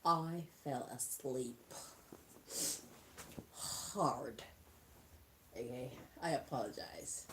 I fell asleep hard. Okay, I apologize.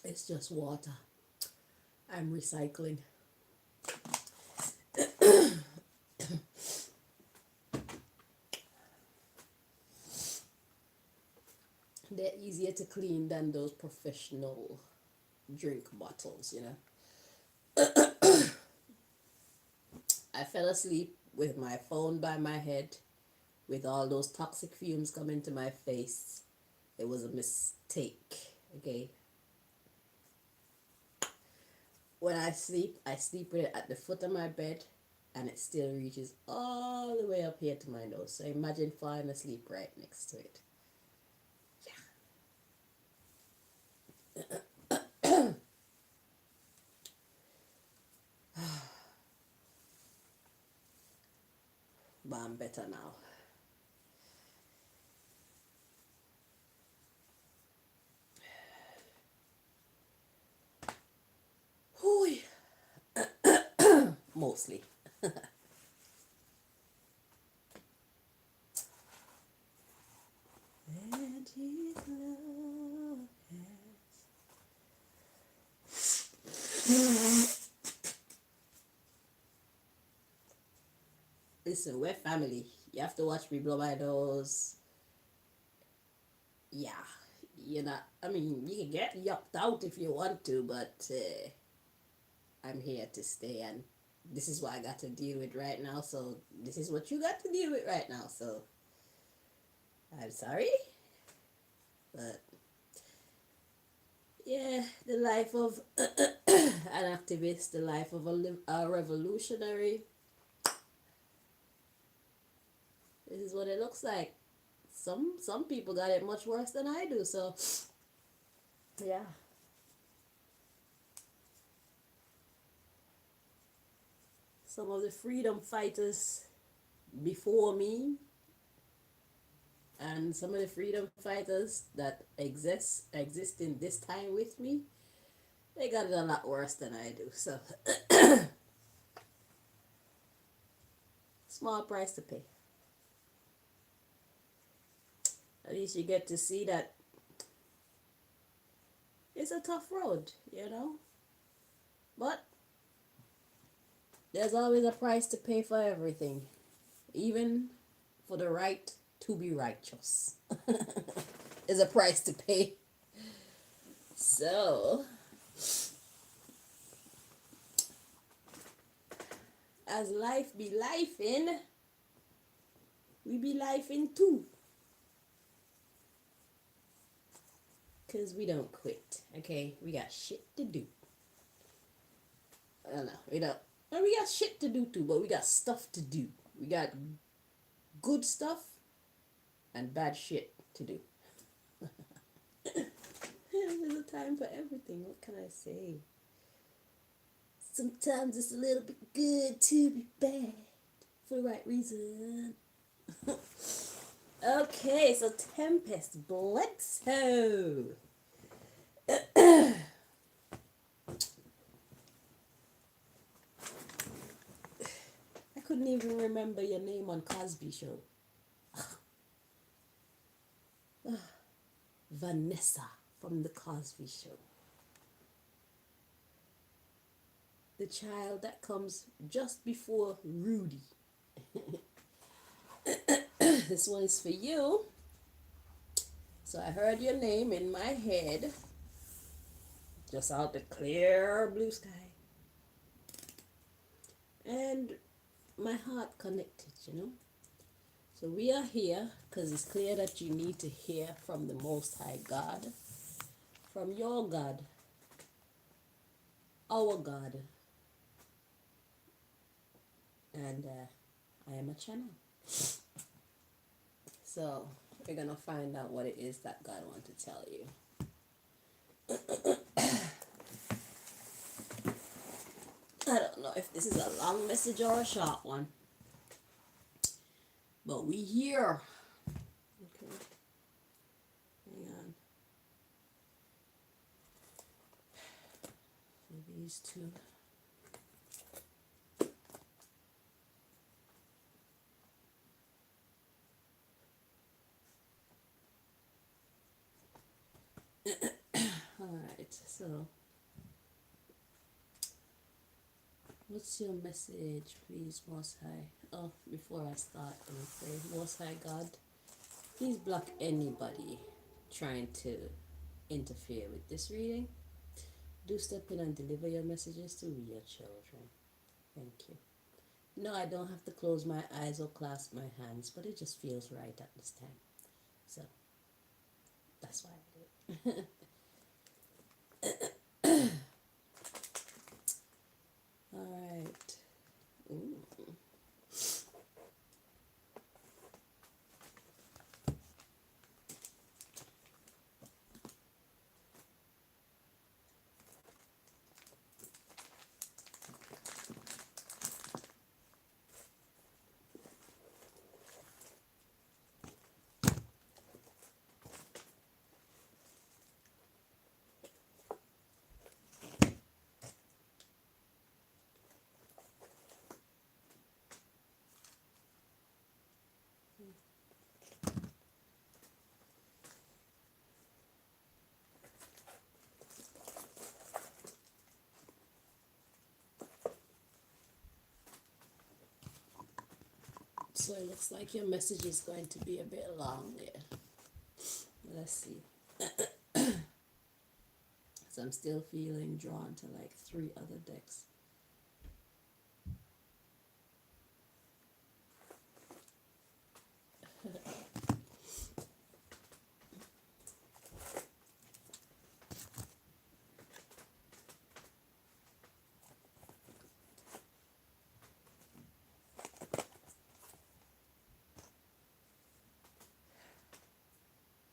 It's just water. I'm recycling. They're easier to clean than those professional drink bottles, you know. I fell asleep with my phone by my head, with all those toxic fumes coming to my face. It was a mistake, okay? When I sleep with it at the foot of my bed, and it still reaches all the way up here to my nose. So imagine falling asleep right next to it. Yeah. But I'm better now. Hooey. Mostly. And his love has... Listen, we're family. You have to watch me blow my nose. Yeah. You're not... I mean, you can get yucked out if you want to, but I'm here to stay, and this is what I got to deal with right now, so this is what you got to deal with right now, so I'm sorry, but yeah, the life of an activist, the life of a revolutionary, this is what it looks like. Some people got it much worse than I do, so yeah. Some of the freedom fighters before me and some of the freedom fighters that exist in this time with me, they got it a lot worse than I do. So small price to pay. At least you get to see that it's a tough road, you know. But there's always a price to pay for everything, even for the right to be righteous. Is a price to pay. So, as life be lifing, we be lifing too. Because we don't quit, okay? We got shit to do. I don't know, we don't. Well, we got shit to do too, but we got stuff to do. We got good stuff and bad shit to do. There's a time for everything. What can I say? Sometimes it's a little bit good to be bad for the right reason. Okay, so Tempest, Bledsoe. I couldn't even remember your name on Cosby Show. Vanessa from the Cosby Show. The child that comes just before Rudy. This one is for you. So I heard your name in my head, just out the clear blue sky. And my heart connected, you know. So we are here because it's clear that you need to hear from the Most High God, from your God, our God. And I am a channel. So We're gonna find out what it is that God wants to tell you. I don't know if this is a long message or a short one, but we here. Okay, hang on. For these two. All right, so what's your message, please, Most High? Oh, before I start, let me pray. Most High God, please block anybody trying to interfere with this reading. Do step in and deliver your messages to your children. Thank you. No, I don't have to close my eyes or clasp my hands, but it just feels right at this time. So, that's why I do it. All right. Ooh. So it looks like your message is going to be a bit long there. Let's see. So I'm still feeling drawn to like 3 other decks.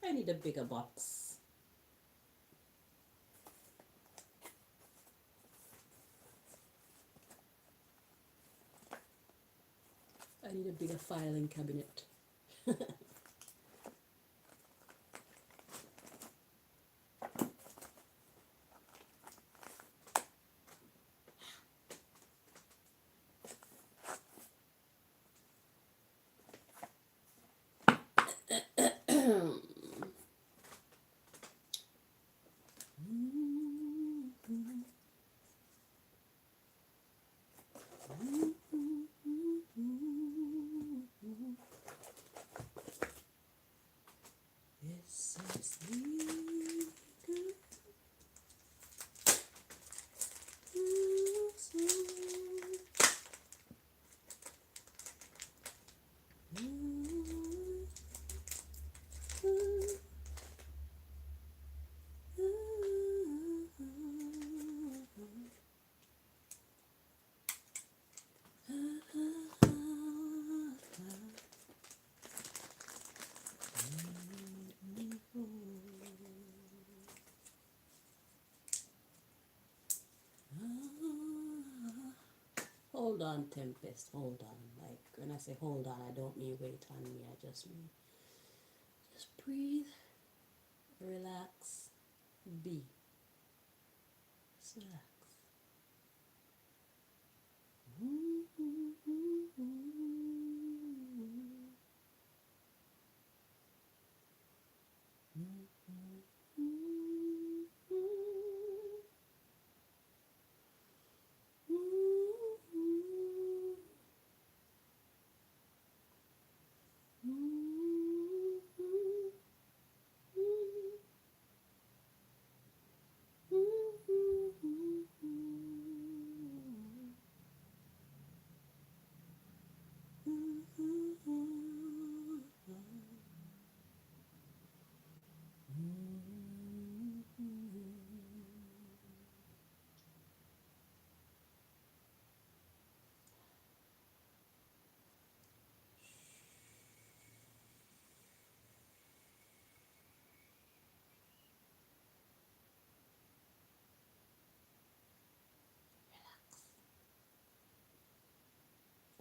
I need a bigger box. I need a bigger filing cabinet. Hold on, Tempest, hold on. Like, when I say hold on, I don't mean wait on me. I just mean just breathe, relax, be. Just relax.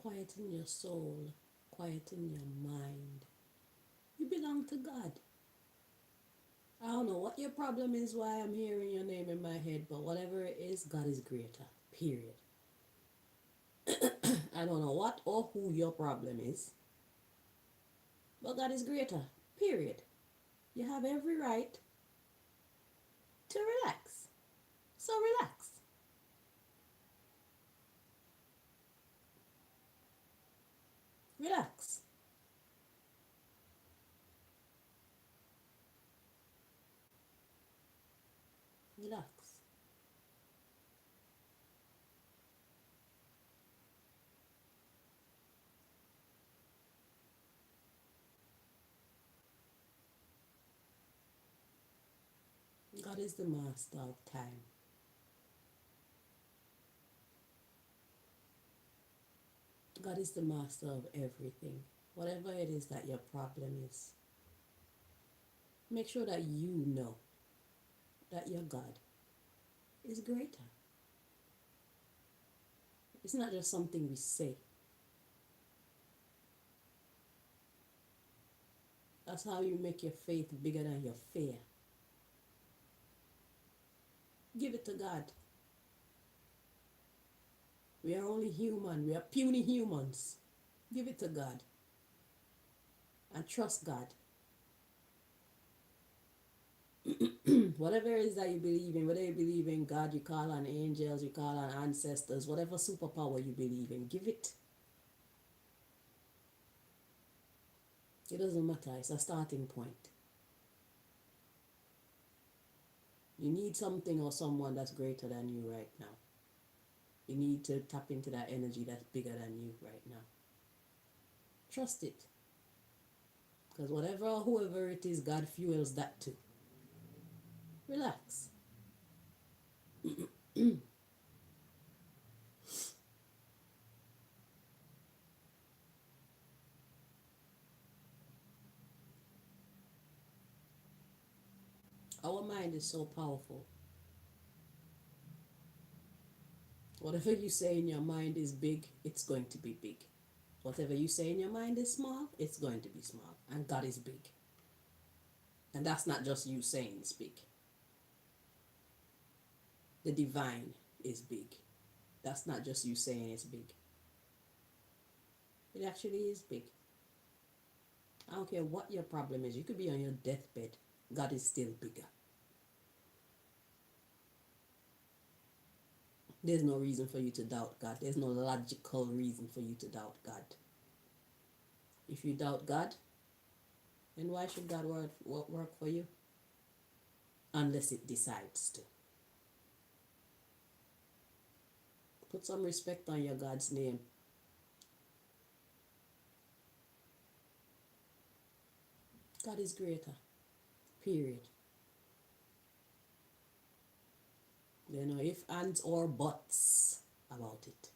Quieten your soul. Quieten your mind. You belong to God. I don't know what your problem is, why I'm hearing your name in my head, but whatever it is, God is greater. Period. I don't know what or who your problem is, but God is greater. Period. You have every right to relax. So relax. Relax. Relax. God is the master of time. God is the master of everything. Whatever it is that your problem is, make sure that you know that your God is greater. It's not just something we say. That's how you make your faith bigger than your fear. Give it to God. We are only human. We are puny humans. Give it to God. And trust God. Whatever it is that you believe in, whether you believe in God, you call on angels, you call on ancestors, whatever superpower you believe in, give it. It doesn't matter. It's a starting point. You need something or someone that's greater than you right now. You need to tap into that energy that's bigger than you right now. Trust it. Because whatever or whoever it is, God fuels that too. Relax. Our mind is so powerful. Whatever you say in your mind is big, it's going to be big. Whatever you say in your mind is small, it's going to be small. And God is big. And that's not just you saying it's big. The divine is big. That's not just you saying it's big. It actually is big. I don't care what your problem is. You could be on your deathbed. God is still bigger. There's no reason for you to doubt God. There's no logical reason for you to doubt God. If you doubt God, then why should God work for you? Unless it decides to. Put some respect on your God's name. God is greater. Period. There are no ifs, ands, or buts about it.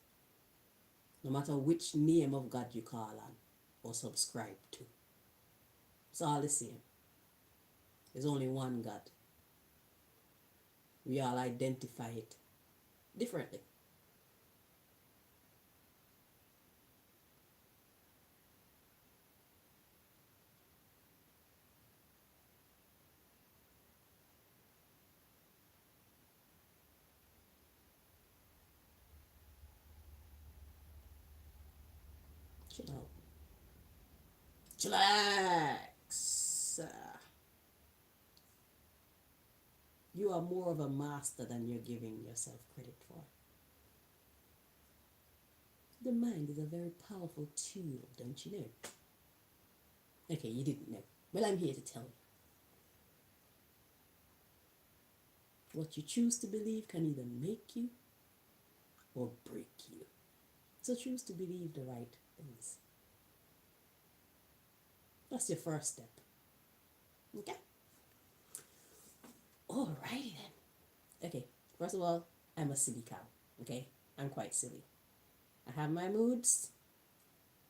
No matter which name of God you call on or subscribe to. It's all the same. There's only one God. We all identify it differently. Chill out. Chillax. You are more of a master than you're giving yourself credit for. The mind is a very powerful tool, don't you know? Okay, you didn't know. Well, I'm here to tell you. What you choose to believe can either make you or break you. So choose to believe the right things. That's your first step. Okay? Alrighty then. Okay, first of all, I'm a silly cow. Okay? I'm quite silly. I have my moods,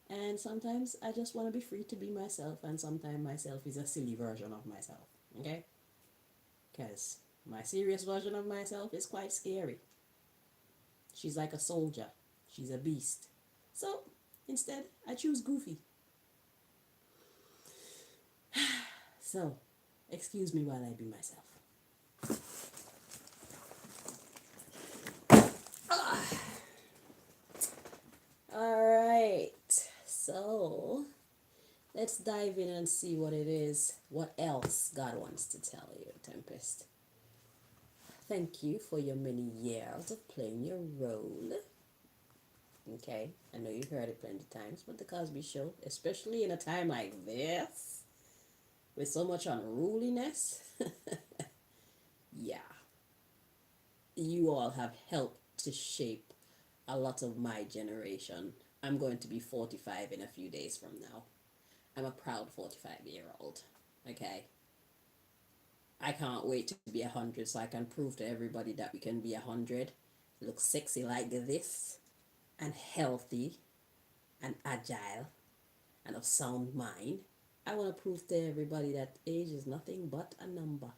and sometimes I just want to be free to be myself, and sometimes myself is a silly version of myself. Okay? Because my serious version of myself is quite scary. She's like a soldier. She's a beast. So Instead, I choose Goofy. So, excuse me while I be myself. Alright, so let's dive in and see what it is, what else God wants to tell you, Tempest. Thank you for your many years of playing your role. Okay, I know you've heard it plenty of times, but the Cosby Show, especially in a time like this, with so much unruliness, yeah, you all have helped to shape a lot of my generation. I'm going to be 45 in a few days from now. I'm a proud 45-year-old. Okay. I can't wait to be 100 so I can prove to everybody that we can be 100, look sexy like this, and healthy, and agile, and of sound mind. I want to prove to everybody that age is nothing but a number.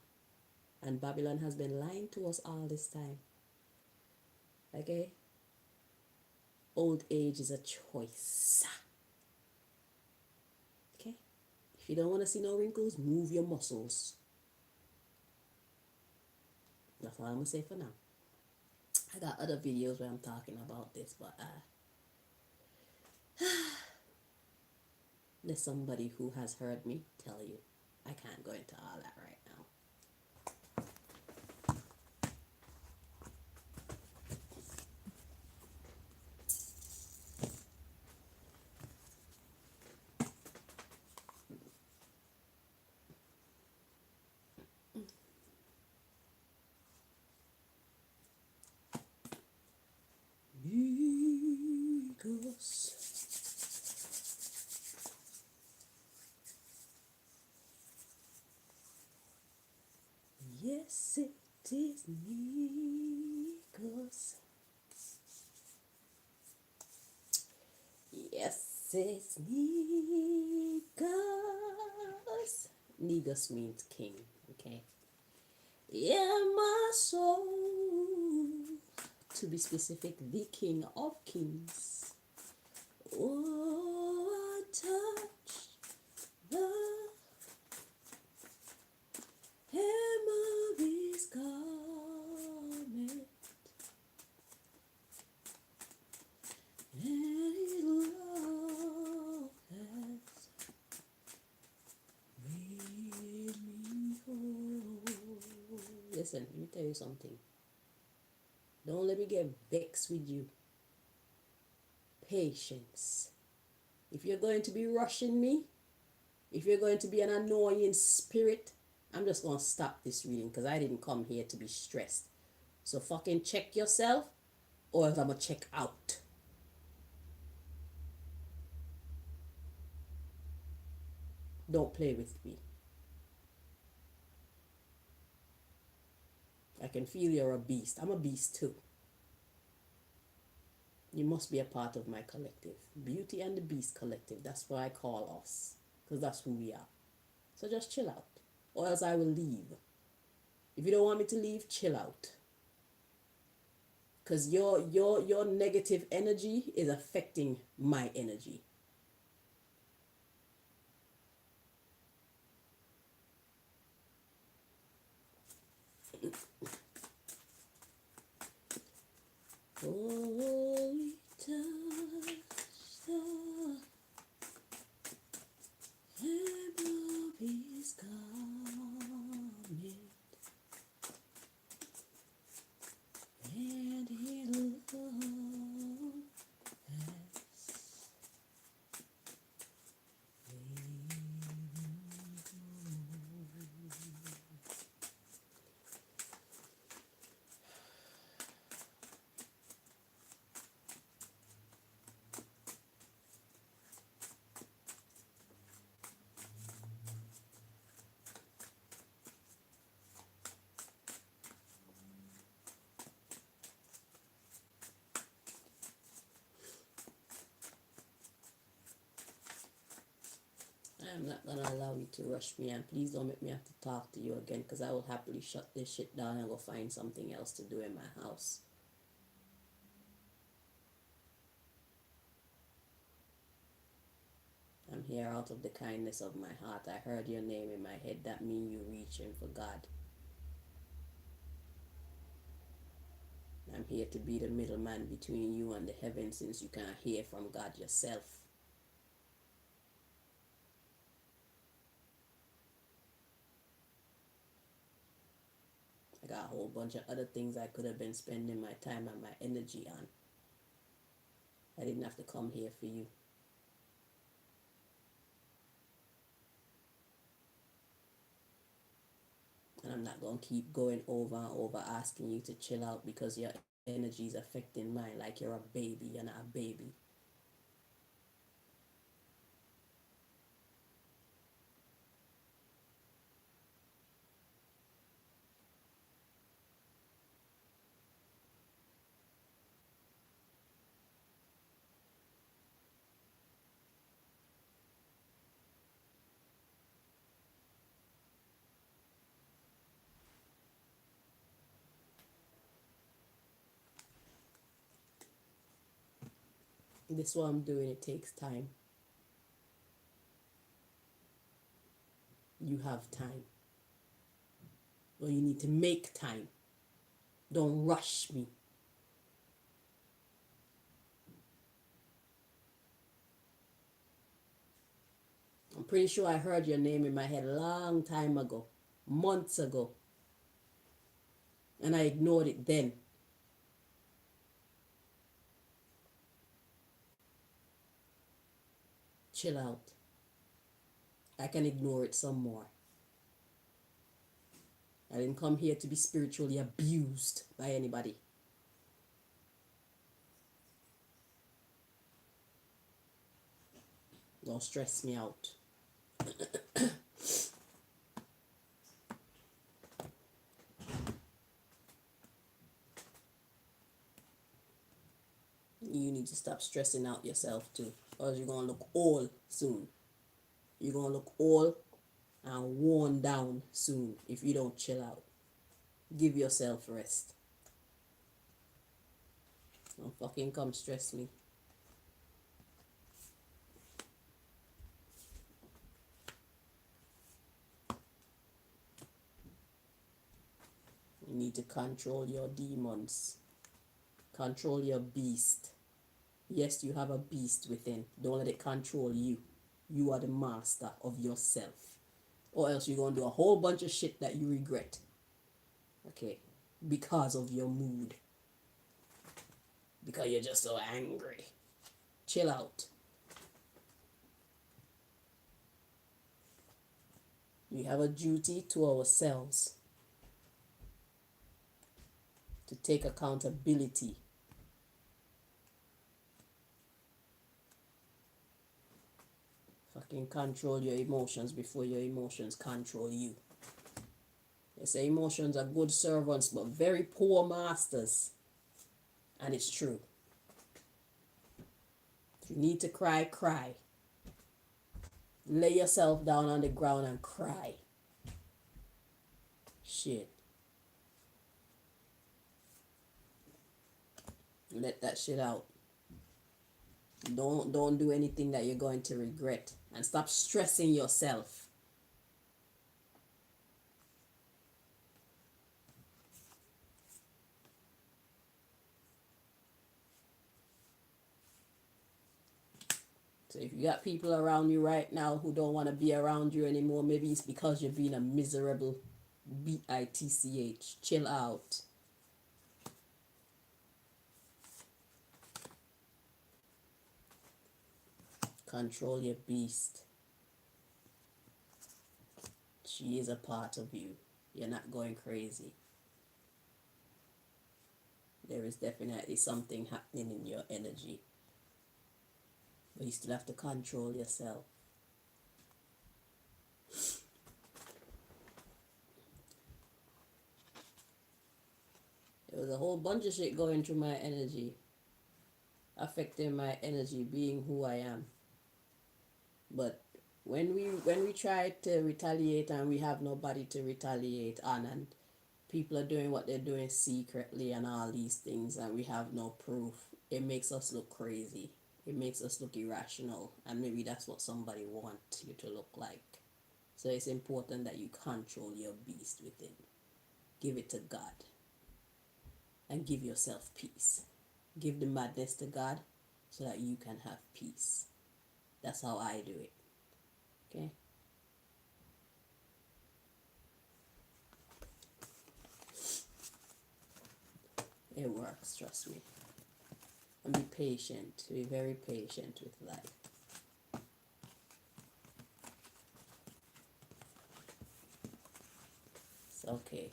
And Babylon has been lying to us all this time. Okay? Old age is a choice. Okay? If you don't want to see no wrinkles, move your muscles. That's all I'm going to say for now. I got other videos where I'm talking about this, but there's somebody who has heard me tell you. I can't go into all that right now. Because yes, it is Nikos. Yes, it's Nikos. Negus means king, okay? Yeah, my soul. To be specific, the King of Kings. Oh, I touch the hem of his garment, and his love has made me whole. Listen, let me tell you something. Don't let me get vexed with you. Patience. If you're going to be rushing me, if you're going to be an annoying spirit, I'm just going to stop this reading because I didn't come here to be stressed. So fucking check yourself or else I'm going to check out. Don't play with me. I can feel you're a beast. I'm a beast too. You must be a part of my collective. Beauty and the Beast collective. That's what I call us. Because that's who we are. So just chill out. Or else I will leave. If you don't want me to leave, chill out. Because your negative energy is affecting my energy. Oh, we touch the hem of his garment, and his love I'm not gonna allow you to rush me, and please don't make me have to talk to you again because I will happily shut this shit down and go find something else to do in my house. here out of the kindness of my heart. I heard your name in my head. That means you reaching for God. I'm here to be the middleman between you and the heavens, since you can't hear from God yourself. I got a whole bunch of other things I could have been spending my time and my energy on. I didn't have to come here for you. And I'm not going to keep going over and over asking you to chill out because your energy is affecting mine like you're a baby. You're not a baby. This is what I'm doing. It takes time. You have time. Well, you need to make time. Don't rush me. I'm pretty sure I heard your name in my head a long time ago, months ago. And I ignored it then. Chill out. I can ignore it some more. I didn't come here to be spiritually abused by anybody. Don't stress me out. You need to stop stressing out yourself too, or you're going to look old soon. You're going to look old and worn down soon if you don't chill out. Give yourself rest. Don't fucking come stress me. You need to control your demons. Control your beast. Yes, you have a beast within. Don't let it control you. You are the master of yourself. Or else you're going to do a whole bunch of shit that you regret. Okay? Because of your mood. Because you're just so angry. Chill out. We have a duty to ourselves to take accountability. Fucking control your emotions before your emotions control you. They say emotions are good servants but very poor masters. And it's true. If you need to cry, cry. Lay yourself down on the ground and cry. Shit. Let that shit out. Don't do anything that you're going to regret. And stop stressing yourself. So if you got people around you right now who don't want to be around you anymore, maybe it's because you're being a miserable bitch. Chill out. Control your beast. She is a part of you. You're not going crazy. There is definitely something happening in your energy. But you still have to control yourself. There was a whole bunch of shit going through my energy. Affecting my energy, being who I am. But when we try to retaliate and we have nobody to retaliate on, and people are doing what they're doing secretly and all these things and we have no proof, it makes us look crazy. It makes us look irrational, and maybe that's what somebody wants you to look like. So it's important that you control your beast within. Give it to God and give yourself peace. Give the madness to God so that you can have peace. That's how I do it. Okay? It works, trust me. And be patient. Be very patient with life. It's okay.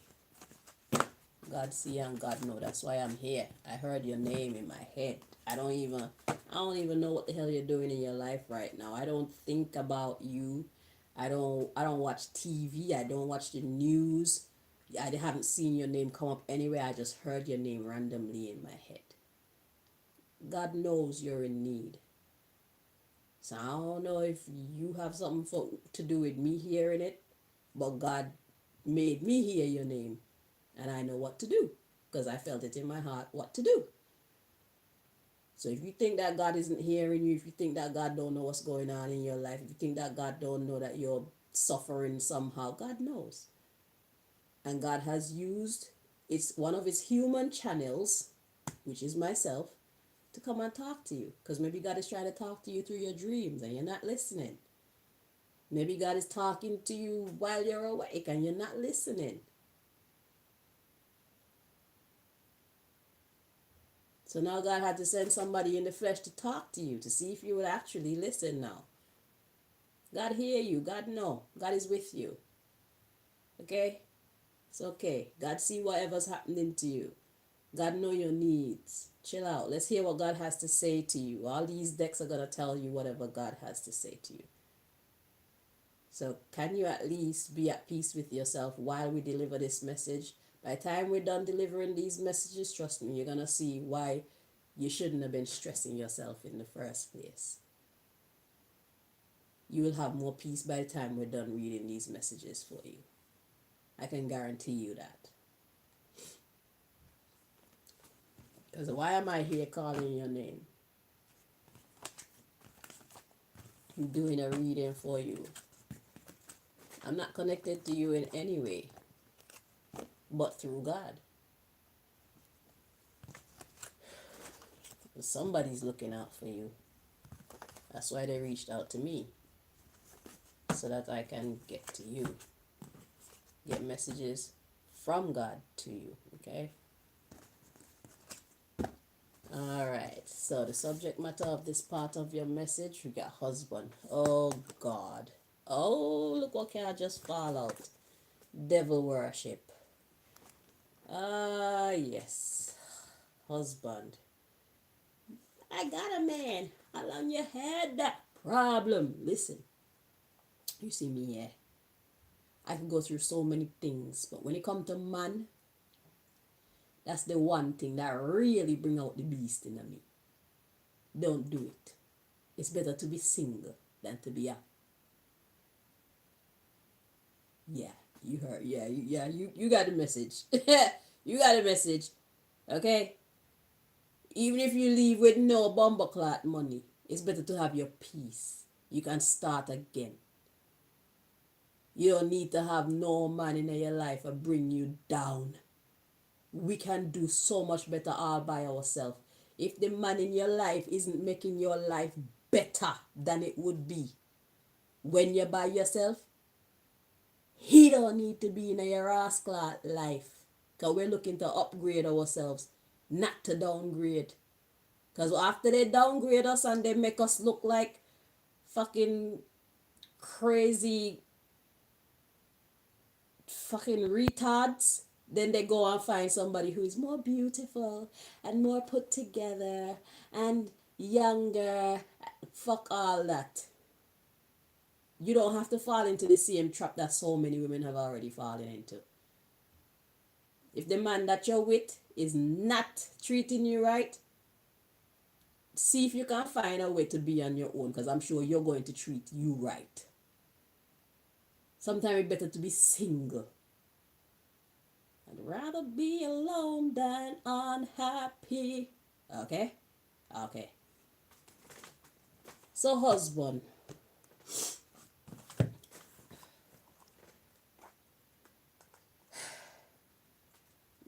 God see and God know. That's why I'm here. I heard your name in my head. I don't even know what the hell you're doing in your life right now. I don't think about you. I don't watch TV. I don't watch the news. I haven't seen your name come up anywhere. I just heard your name randomly in my head. God knows you're in need. So I don't know if you have something to do with me hearing it, but God made me hear your name, and I know what to do because I felt it in my heart what to do. So if you think that God isn't hearing you, if you think that God don't know what's going on in your life, if you think that God don't know that you're suffering somehow, God knows. And God has used one of his human channels, which is myself, to come and talk to you. Because maybe God is trying to talk to you through your dreams and you're not listening. Maybe God is talking to you while you're awake and you're not listening. So now God had to send somebody in the flesh to talk to you, to see if you would actually listen now. God hear you. God know. God is with you. Okay? It's okay. God see whatever's happening to you. God know your needs. Chill out. Let's hear what God has to say to you. All these decks are going to tell you whatever God has to say to you. So can you at least be at peace with yourself while we deliver this message? By the time we're done delivering these messages, trust me, you're going to see why you shouldn't have been stressing yourself in the first place. You will have more peace by the time we're done reading these messages for you. I can guarantee you that. Because why am I here calling your name? I'm doing a reading for you. I'm not connected to you in any way, but through God. Somebody's looking out for you. That's why they reached out to me, so that I can get to you. Get messages from God to you, okay? Alright, so the subject matter of this part of your message, we got husband. Oh God. Oh, look what can I just fall out. Devil worship. Yes. Husband. I got a man. How long you had that problem? Listen. You see me here. I can go through so many things, but when it comes to man, that's the one thing that really bring out the beast in me. Don't do it. It's better to be single than to be a... Yeah, you heard. Yeah, you got the message. You got the message. Okay? Even if you leave with no bomber clot money, it's better to have your peace. You can start again. You don't need to have no man in your life to bring you down. We can do so much better all by ourselves. If the man in your life isn't making your life better than it would be when you're by yourself, he don't need to be in your rascal life. Because we're looking to upgrade ourselves, not to downgrade. Because after they downgrade us and they make us look like fucking crazy fucking retards, then they go and find somebody who is more beautiful and more put together and younger. Fuck all that. You don't have to fall into the same trap that so many women have already fallen into. If the man that you're with is not treating you right, see if you can find a way to be on your own, because I'm sure you're going to treat you right. Sometimes it's better to be single. I'd rather be alone than unhappy. Okay? Okay. So, husband,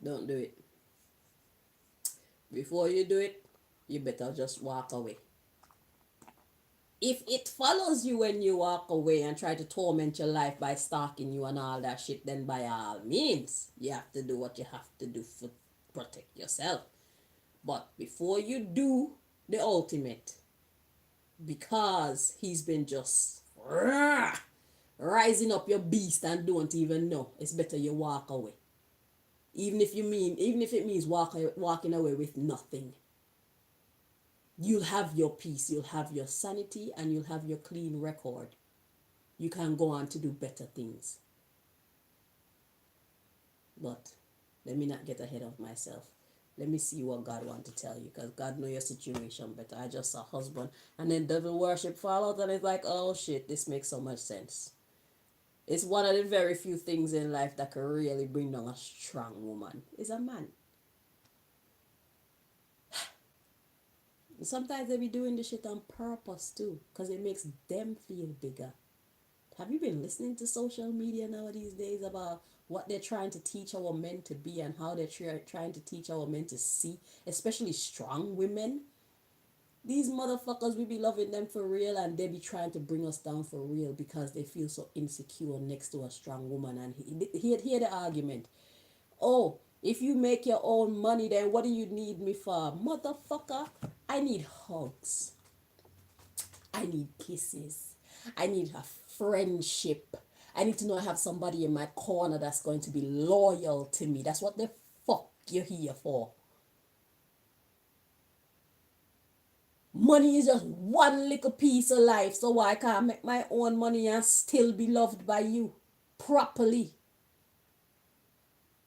don't do it. Before you do it, you better just walk away. If it follows you when you walk away and try to torment your life by stalking you and all that shit, then by all means, you have to do what you have to do to protect yourself. But before you do the ultimate, because he's been just rising up your beast and don't even know, it's better you walk away. Even if it means walking away with nothing. You'll have your peace, you'll have your sanity, and you'll have your clean record. You can go on to do better things. But let me not get ahead of myself. Let me see what God wants to tell you, because God knows your situation better. I just saw husband, and then devil worship fall out, and it's like, oh shit, this makes so much sense. It's one of the very few things in life that can really bring down a strong woman, is a man. Sometimes they be doing this shit on purpose too, because it makes them feel bigger. Have you been listening to social media now these days about what they're trying to teach our men to be and how they're trying to teach our men to see, especially strong women? These motherfuckers, we be loving them for real, and they be trying to bring us down for real because they feel so insecure next to a strong woman. And hear the argument. Oh, if you make your own money, then what do you need me for? Motherfucker, I need hugs. I need kisses. I need a friendship. I need to know I have somebody in my corner that's going to be loyal to me. That's what the fuck you're here for. Money is just one little piece of life, so why can't I make my own money and still be loved by you properly?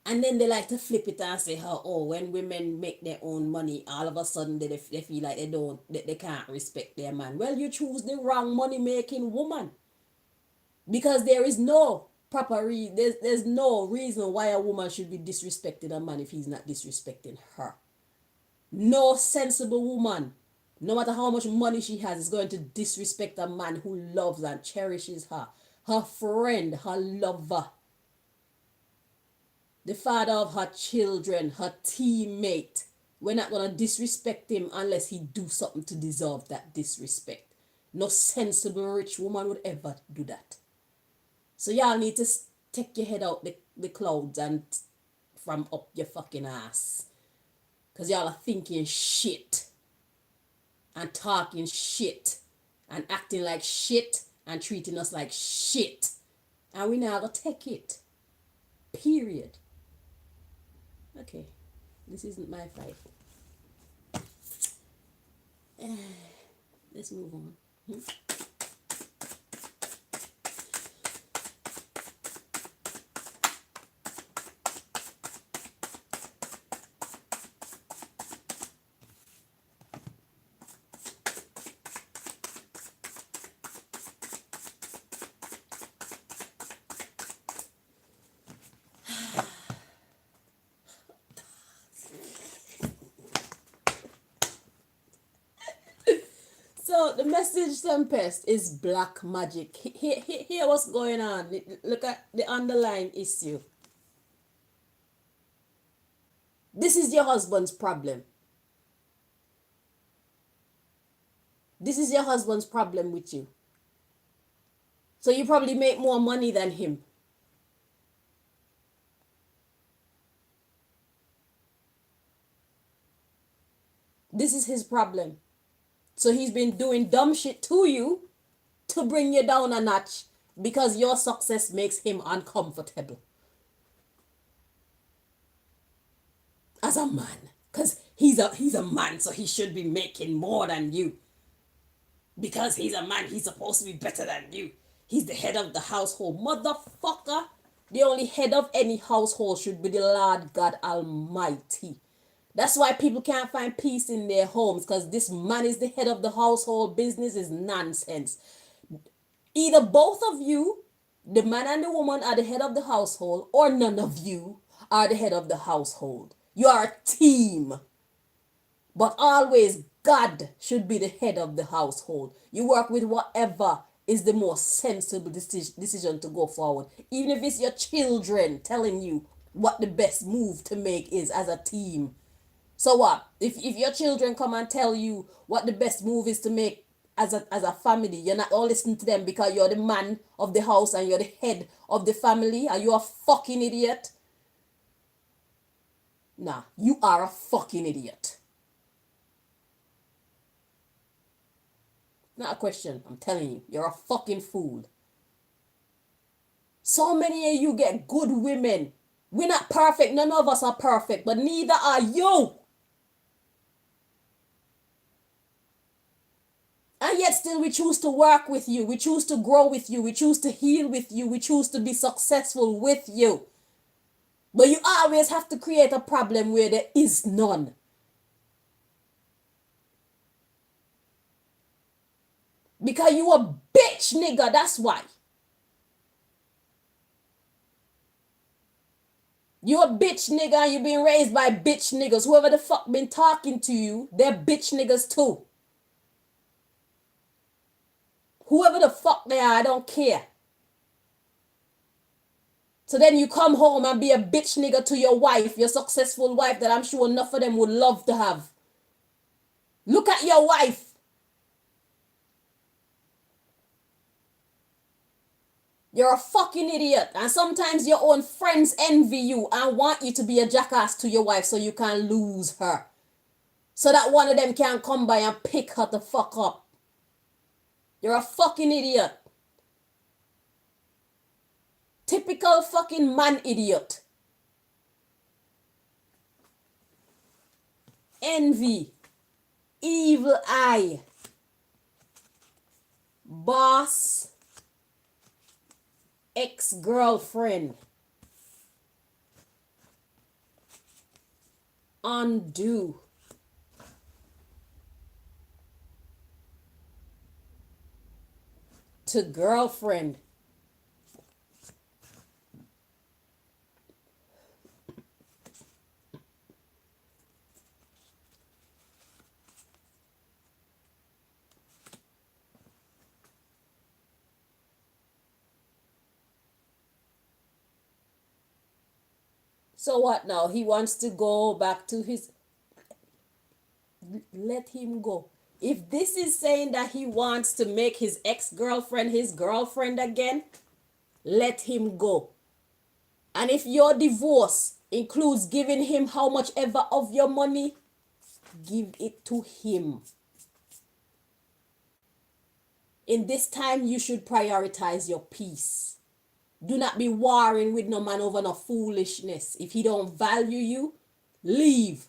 And then they like to flip it and say how, oh, when women make their own money, all of a sudden they feel like they can't respect their man. Well, you choose the wrong money making woman. Because there is no proper there's no reason why a woman should be disrespecting a man if he's not disrespecting her. No sensible woman, no matter how much money she has, is going to disrespect a man who loves and cherishes her. Her friend, her lover, the father of her children, her teammate. We're not going to disrespect him unless he do something to deserve that disrespect. No sensible rich woman would ever do that. So y'all need to take your head out the clouds and from up your fucking ass. Because y'all are thinking shit and talking shit and acting like shit and treating us like shit. And we now going to take it. Period. Okay. This isn't my fight. Let's move on. So the message, Tempest, is black magic. Hear what's going on. Look at the underlying issue. This is your husband's problem. This is your husband's problem with you. So you probably make more money than him. This is his problem. So he's been doing dumb shit to you to bring you down a notch because your success makes him uncomfortable. As a man. Because he's a man, so he should be making more than you. Because he's a man, he's supposed to be better than you. He's the head of the household. Motherfucker. The only head of any household should be the Lord God Almighty. That's why people can't find peace in their homes, because this man is the head of the household. Business is nonsense. Either both of you, the man and the woman, are the head of the household, or none of you are the head of the household. You are a team. But always God should be the head of the household. You work with whatever is the most sensible decision to go forward. Even if it's your children telling you what the best move to make is as a team. So what? If your children come and tell you what the best move is to make as a family, you're not all listening to them because you're the man of the house and you're the head of the family. Are you a fucking idiot? Nah, you are a fucking idiot. Not a question. I'm telling you, you're a fucking fool. So many of you get good women. We're not perfect. None of us are perfect, but neither are you. And yet still we choose to work with you. We choose to grow with you. We choose to heal with you. We choose to be successful with you. But you always have to create a problem where there is none. Because you a bitch nigga, that's why. You a bitch nigga and you been raised by bitch niggas. Whoever the fuck been talking to you, they're bitch niggas too. Whoever the fuck they are, I don't care. So then you come home and be a bitch nigga to your wife, your successful wife that I'm sure enough of them would love to have. Look at your wife. You're a fucking idiot. And sometimes your own friends envy you and want you to be a jackass to your wife so you can lose her. So that one of them can come by and pick her the fuck up. You're a fucking idiot. Typical fucking man idiot. Envy. Evil eye. Boss. Ex-girlfriend. Undo. To girlfriend. So what now? He wants to go back to his... Let him go. If this is saying that he wants to make his ex-girlfriend his girlfriend again, let him go. And if your divorce includes giving him how much ever of your money, give it to him. In this time, you should prioritize your peace. Do not be warring with no man over no foolishness. If he don't value you, leave.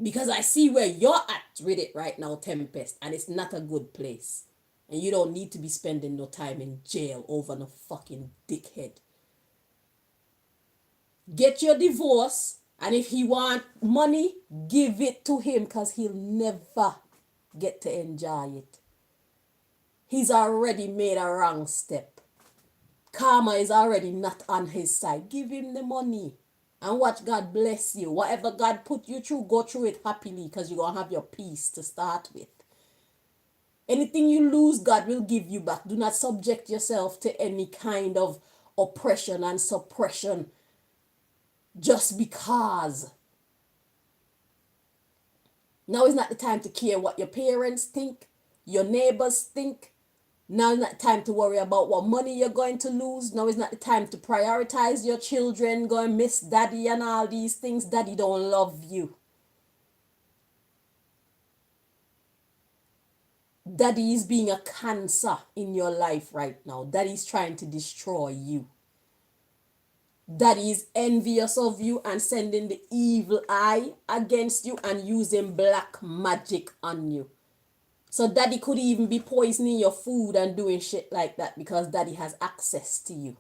Because I see where you're at with it right now, Tempest, and it's not a good place. And you don't need to be spending no time in jail over no fucking dickhead. Get your divorce, and if he want money, give it to him because he'll never get to enjoy it. He's already made a wrong step. Karma is already not on his side. Give him the money and watch God bless you. Whatever God put you through, go through it happily because you're going to have your peace to start with. Anything you lose, God will give you back. Do not subject yourself to any kind of oppression and suppression just because. Now is not the time to care what your parents think, your neighbors think. Now is not the time to worry about what money you're going to lose. Now is not the time to prioritize your children, go and miss daddy and all these things. Daddy don't love you. Daddy is being a cancer in your life right now. Daddy is trying to destroy you. Daddy is envious of you and sending the evil eye against you and using black magic on you. So daddy could even be poisoning your food and doing shit like that because daddy has access to you.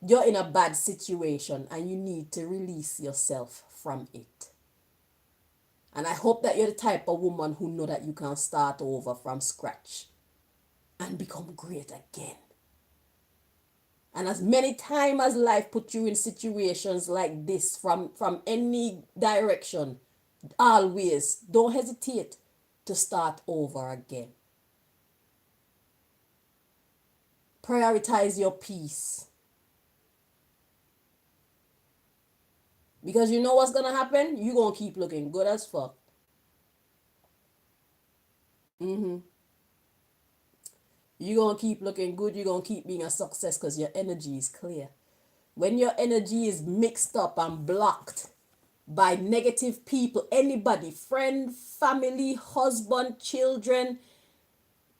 You're in a bad situation and you need to release yourself from it. And I hope that you're the type of woman who know that you can start over from scratch and become great again. And as many times as life put you in situations like this from any direction, Always don't hesitate to start over again. Prioritize your peace. Because you know what's gonna happen? You're gonna keep looking good as fuck. Mm-hmm. You're gonna keep looking good, you're gonna keep being a success because your energy is clear. When your energy is mixed up and blocked by negative people, anybody, friend, family, husband, children,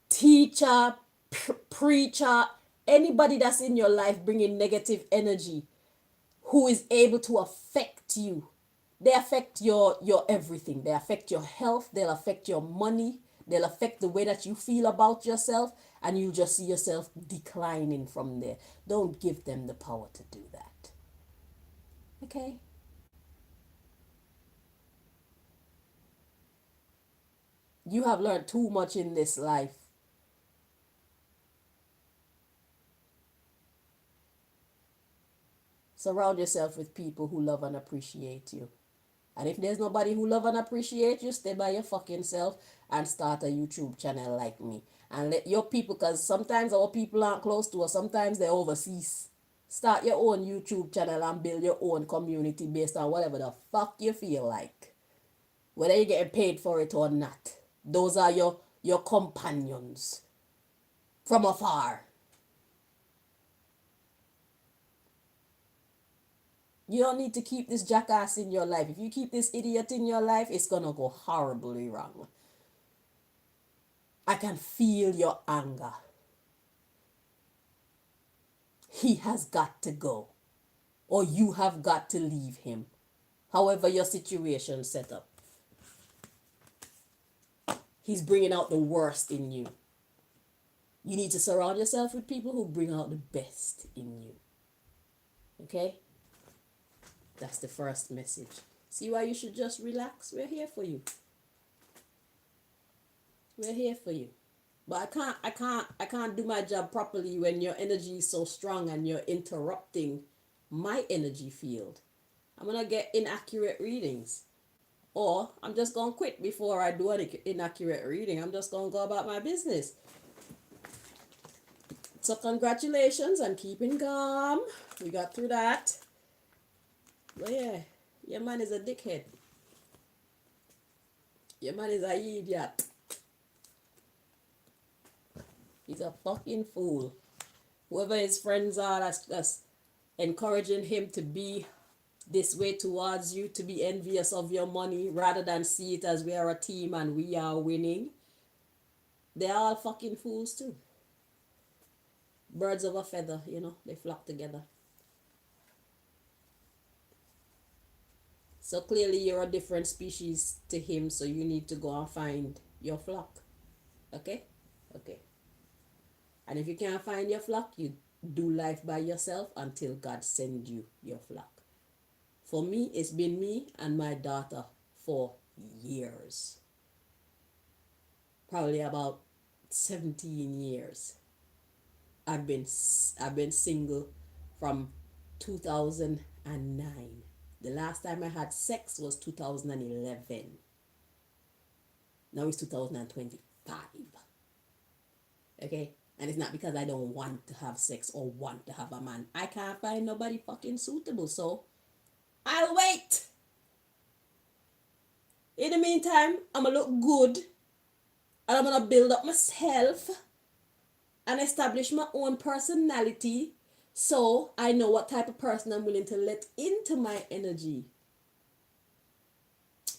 teacher, preacher, anybody that's in your life bringing negative energy, who is able to affect you. They affect your everything. They affect your health, they'll affect your money, they'll affect the way that you feel about yourself, and you just see yourself declining from there. Don't give them the power to do that. Okay? You have learned too much in this life. Surround yourself with people who love and appreciate you. And if there's nobody who love and appreciate you, stay by your fucking self and start a YouTube channel like me. And let your people, because sometimes our people aren't close to us, sometimes they're overseas. Start your own YouTube channel and build your own community based on whatever the fuck you feel like. Whether you're getting paid for it or not. Those are your companions from afar. You don't need to keep this jackass in your life. If you keep this idiot in your life, it's gonna go horribly wrong. I can feel your anger. He has got to go. Or you have got to leave him. However your situation set up. He's bringing out the worst in you. You need to surround yourself with people who bring out the best in you. Okay? That's the first message. See why you should just relax? We're here for you. We're here for you. But I can't do my job properly when your energy is so strong and you're interrupting my energy field. I'm gonna get inaccurate readings. Or I'm just gonna quit before I do an inaccurate reading. I'm just gonna go about my business. So congratulations on keeping calm. We got through that. But yeah, your man is a dickhead. Your man is a idiot. He's a fucking fool. Whoever his friends are that's encouraging him to be this way towards you, to be envious of your money rather than see it as we are a team and we are winning, they're all fucking fools too. Birds of a feather, they flock together. So clearly you're a different species to him, so you need to go and find your flock. Okay? Okay. And if you can't find your flock, you do life by yourself until God sends you your flock. For me, it's been me and my daughter for years. Probably about 17 years. I've been single from 2009. The last time I had sex was 2011. Now it's 2025. Okay? And it's not because I don't want to have sex or want to have a man. I can't find nobody fucking suitable, so I'll wait. In the meantime, I'm going to look good. And I'm going to build up myself and establish my own personality so I know what type of person I'm willing to let into my energy.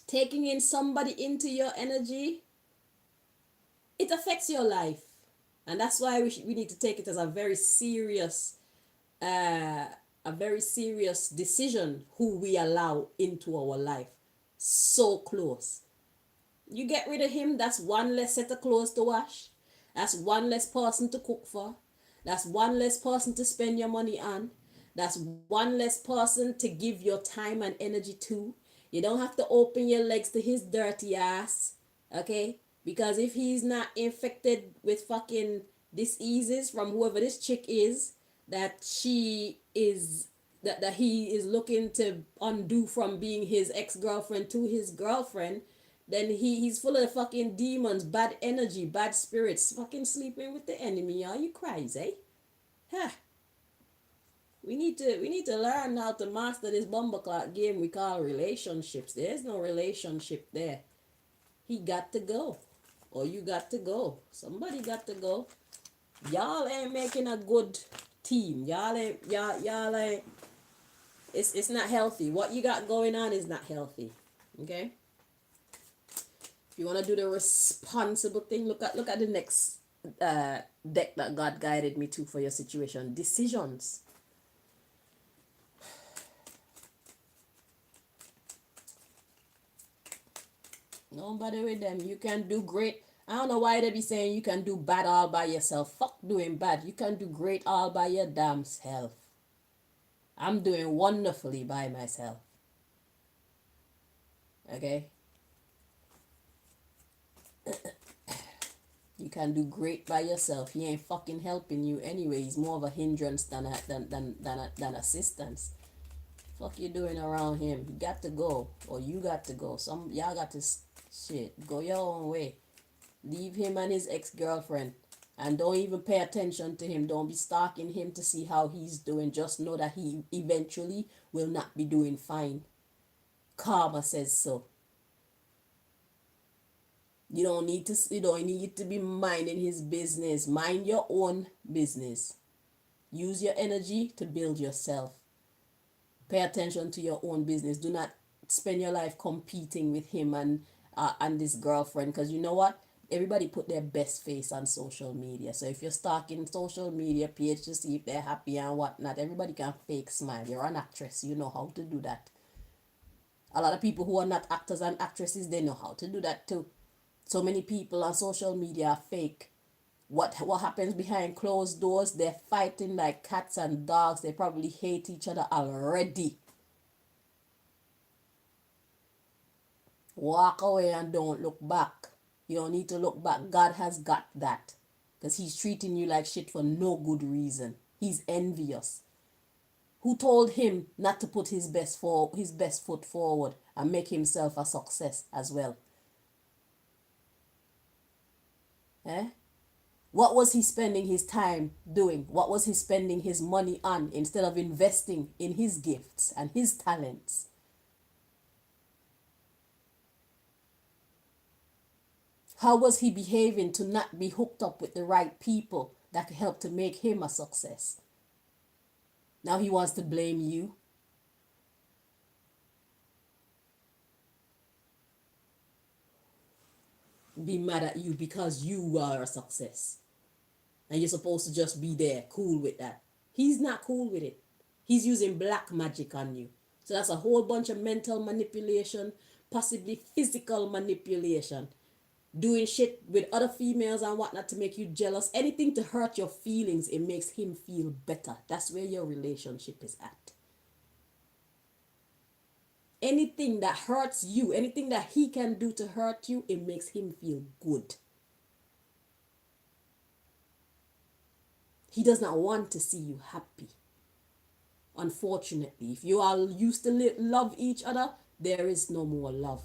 Taking in somebody into your energy, it affects your life. And that's why we need to take it as a very serious decision who we allow into our life. So close. You get rid of him, that's one less set of clothes to wash. That's one less person to cook for. That's one less person to spend your money on. That's one less person to give your time and energy to. You don't have to open your legs to his dirty ass. Okay? Because if he's not infected with fucking diseases from whoever this chick is, that she is that he is looking to undo from being his ex-girlfriend to his girlfriend, then he's full of fucking demons, bad energy, bad spirits, fucking sleeping with the enemy. Are you crazy? Huh. We need to learn how to master this bumbleclot game we call relationships. There's no relationship there. He got to go. Or you got to go. Somebody got to go. Y'all ain't making a good team. Y'all ain't, it's not healthy. What you got going on is not healthy. Okay? If you want to do the responsible thing, look at the next deck that God guided me to for your situation. Decisions. Don't bother with them. You can do great. I don't know why they be saying you can do bad all by yourself. Fuck doing bad. You can do great all by your damn self. I'm doing wonderfully by myself. Okay? You can do great by yourself. He ain't fucking helping you anyway. He's more of a hindrance than assistance. Fuck you doing around him? He got to go. Or you got to go. Some y'all got to shit. Go your own way. Leave him and his ex-girlfriend. And don't even pay attention to him. Don't be stalking him to see how he's doing. Just know that he eventually will not be doing fine. Karma says so. You don't need to be minding his business. Mind your own business. Use your energy to build yourself. Pay attention to your own business. Do not spend your life competing with him and this girlfriend, because you know what? Everybody put their best face on social media. So if you're stalking social media page to see if they're happy and whatnot, everybody can fake smile. You're an actress. You know how to do that. A lot of people who are not actors and actresses, they know how to do that too. So many people on social media are fake. What happens behind closed doors? They're fighting like cats and dogs. They probably hate each other already. Walk away and don't look back. You don't need to look back. God has got that. Because he's treating you like shit for no good reason. He's envious. Who told him not to put his best foot forward and make himself a success as well? Eh? What was he spending his time doing? What was he spending his money on instead of investing in his gifts and his talents? How was he behaving to not be hooked up with the right people that could help to make him a success? Now he wants to blame you. Be mad at you because you are a success. And you're supposed to just be there, cool with that. He's not cool with it. He's using black magic on you. So that's a whole bunch of mental manipulation, possibly physical manipulation. Doing shit with other females and whatnot to make you jealous. Anything to hurt your feelings, it makes him feel better. That's where your relationship is at. Anything that hurts you, anything that he can do to hurt you, it makes him feel good. He does not want to see you happy. Unfortunately, if you all used to love each other, there is no more love.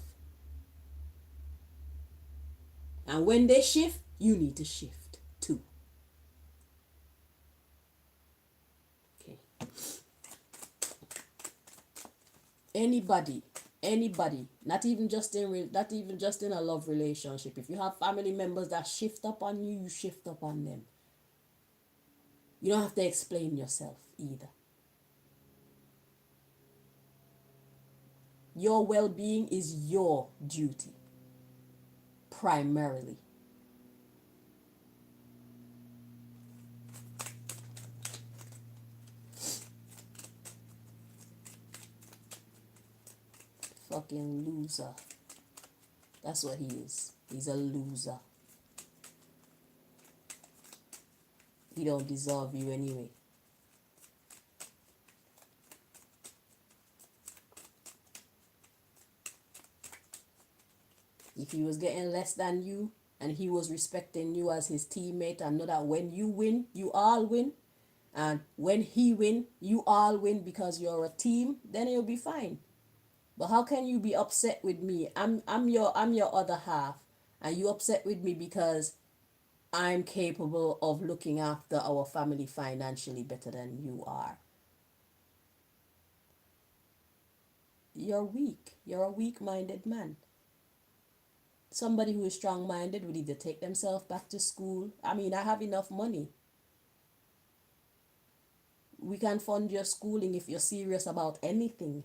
And when they shift, you need to shift too. Okay. Anybody, not even just in a love relationship. If you have family members that shift up on you, you shift up on them. You don't have to explain yourself either. Your well-being is your duty, primarily. Fucking loser. That's what he is. He's a loser. He don't deserve you anyway. If he was getting less than you and he was respecting you as his teammate and know that when you win, you all win, and when he win, you all win because you're a team, then you'll be fine. But how can you be upset with me? I'm your other half, and you upset with me because I'm capable of looking after our family financially better than you are. You're weak. You're a weak-minded man. Somebody who is strong-minded would either take themselves back to school. I mean, I have enough money. We can fund your schooling if you're serious about anything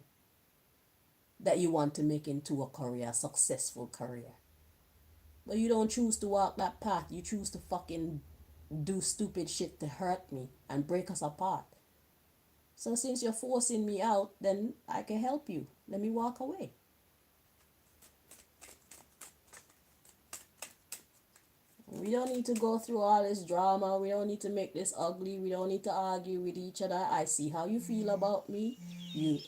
that you want to make into a career, a successful career. But you don't choose to walk that path. You choose to fucking do stupid shit to hurt me and break us apart. So since you're forcing me out, then I can help you. Let me walk away. We don't need to go through all this drama. We don't need to make this ugly. We don't need to argue with each other. I see how you feel about me. You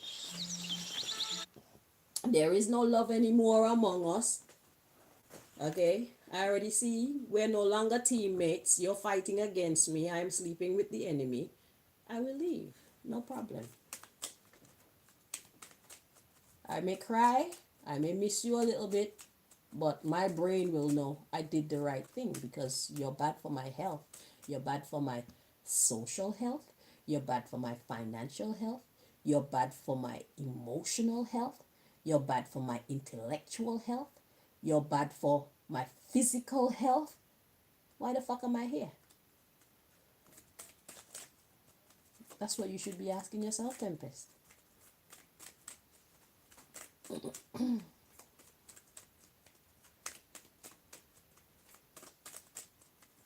There is no love anymore among us. Okay? I already see we're no longer teammates. You're fighting against me. I'm sleeping with the enemy. I will leave. No problem. I may cry. I may miss you a little bit. But my brain will know I did the right thing because you're bad for my health. You're bad for my social health. You're bad for my financial health. You're bad for my emotional health. You're bad for my intellectual health. You're bad for my physical health. Why the fuck am I here? That's what you should be asking yourself, Tempest.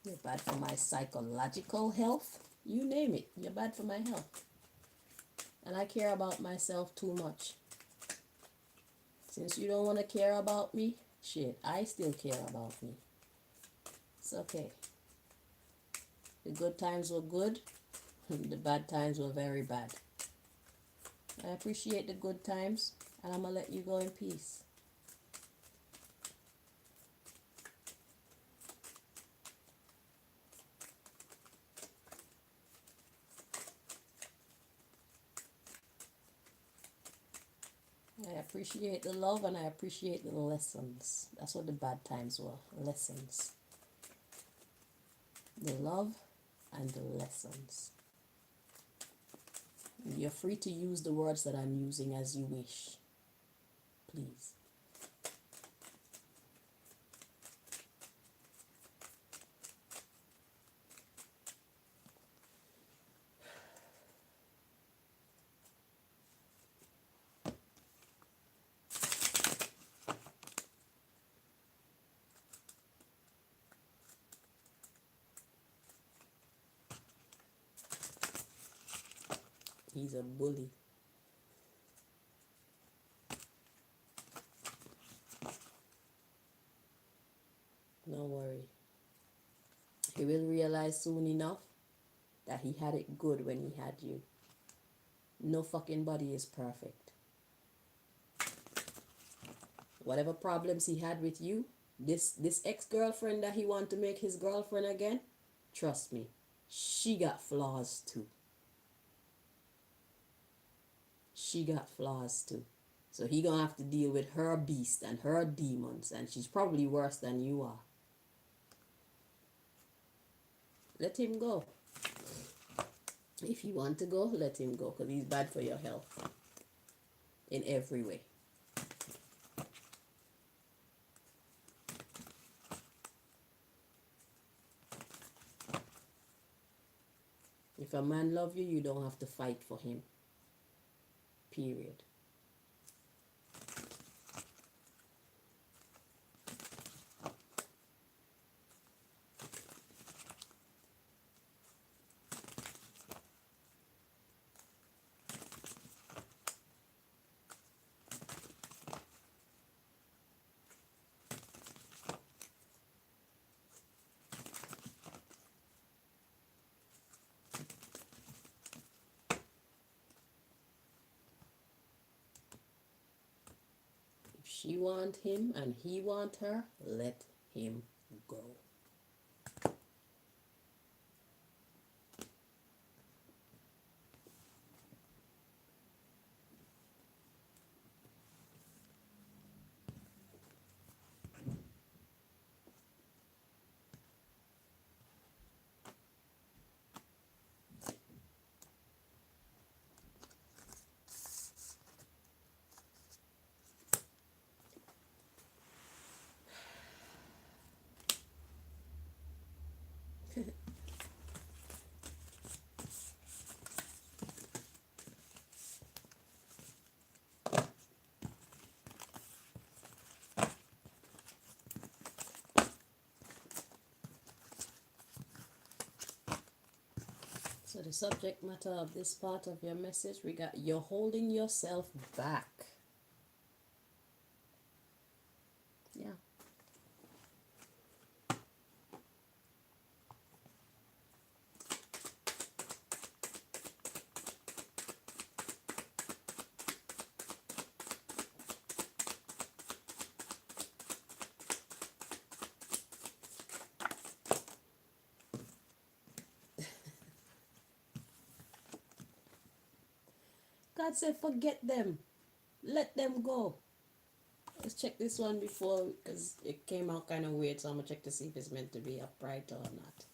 You're bad for my psychological health. You name it. You're bad for my health. And I care about myself too much. Since you don't want to care about me, shit, I still care about me. It's okay. The good times were good. The bad times were very bad. I appreciate the good times, and I'm going to let you go in peace. I appreciate the love and I appreciate the lessons. That's what the bad times were. Lessons. The love and the lessons. You're free to use the words that I'm using as you wish. Please. He's a bully. No worry. He will realize soon enough that he had it good when he had you. No fucking body is perfect. Whatever problems he had with you, this ex-girlfriend that he want to make his girlfriend again, trust me, she got flaws too. She got flaws too. So he gonna have to deal with her beast and her demons, and she's probably worse than you are. Let him go. If you want to go, let him go, because he's bad for your health in every way. If a man loves you, you don't have to fight for him. Period. She want him and he want her, let him go. So the subject matter of this part of your message, we got you're holding yourself back. Yeah. God said, forget them. Let them go. Let's check this one before, because it came out kind of weird, so I'm going to check to see if it's meant to be upright or not.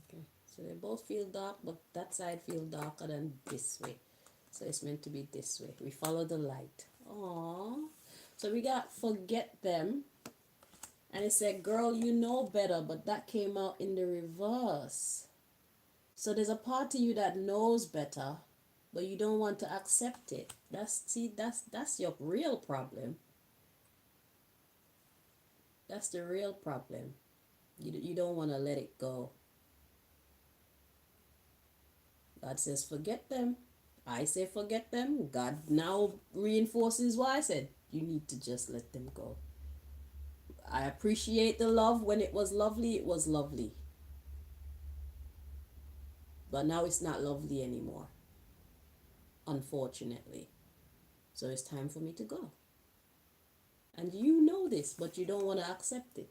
Okay, so they both feel dark, but that side feel darker than this way. So it's meant to be this way. We follow the light. Aww. So we got forget them. And it said, girl, you know better, but that came out in the reverse. So there's a part of you that knows better, but you don't want to accept it. That's your real problem. That's the real problem. You don't want to let it go. God says, forget them. I say, forget them. God now reinforces what I said. You need to just let them go. I appreciate the love. When it was lovely, it was lovely. But now it's not lovely anymore, unfortunately. So it's time for me to go. And you know this, but you don't want to accept it.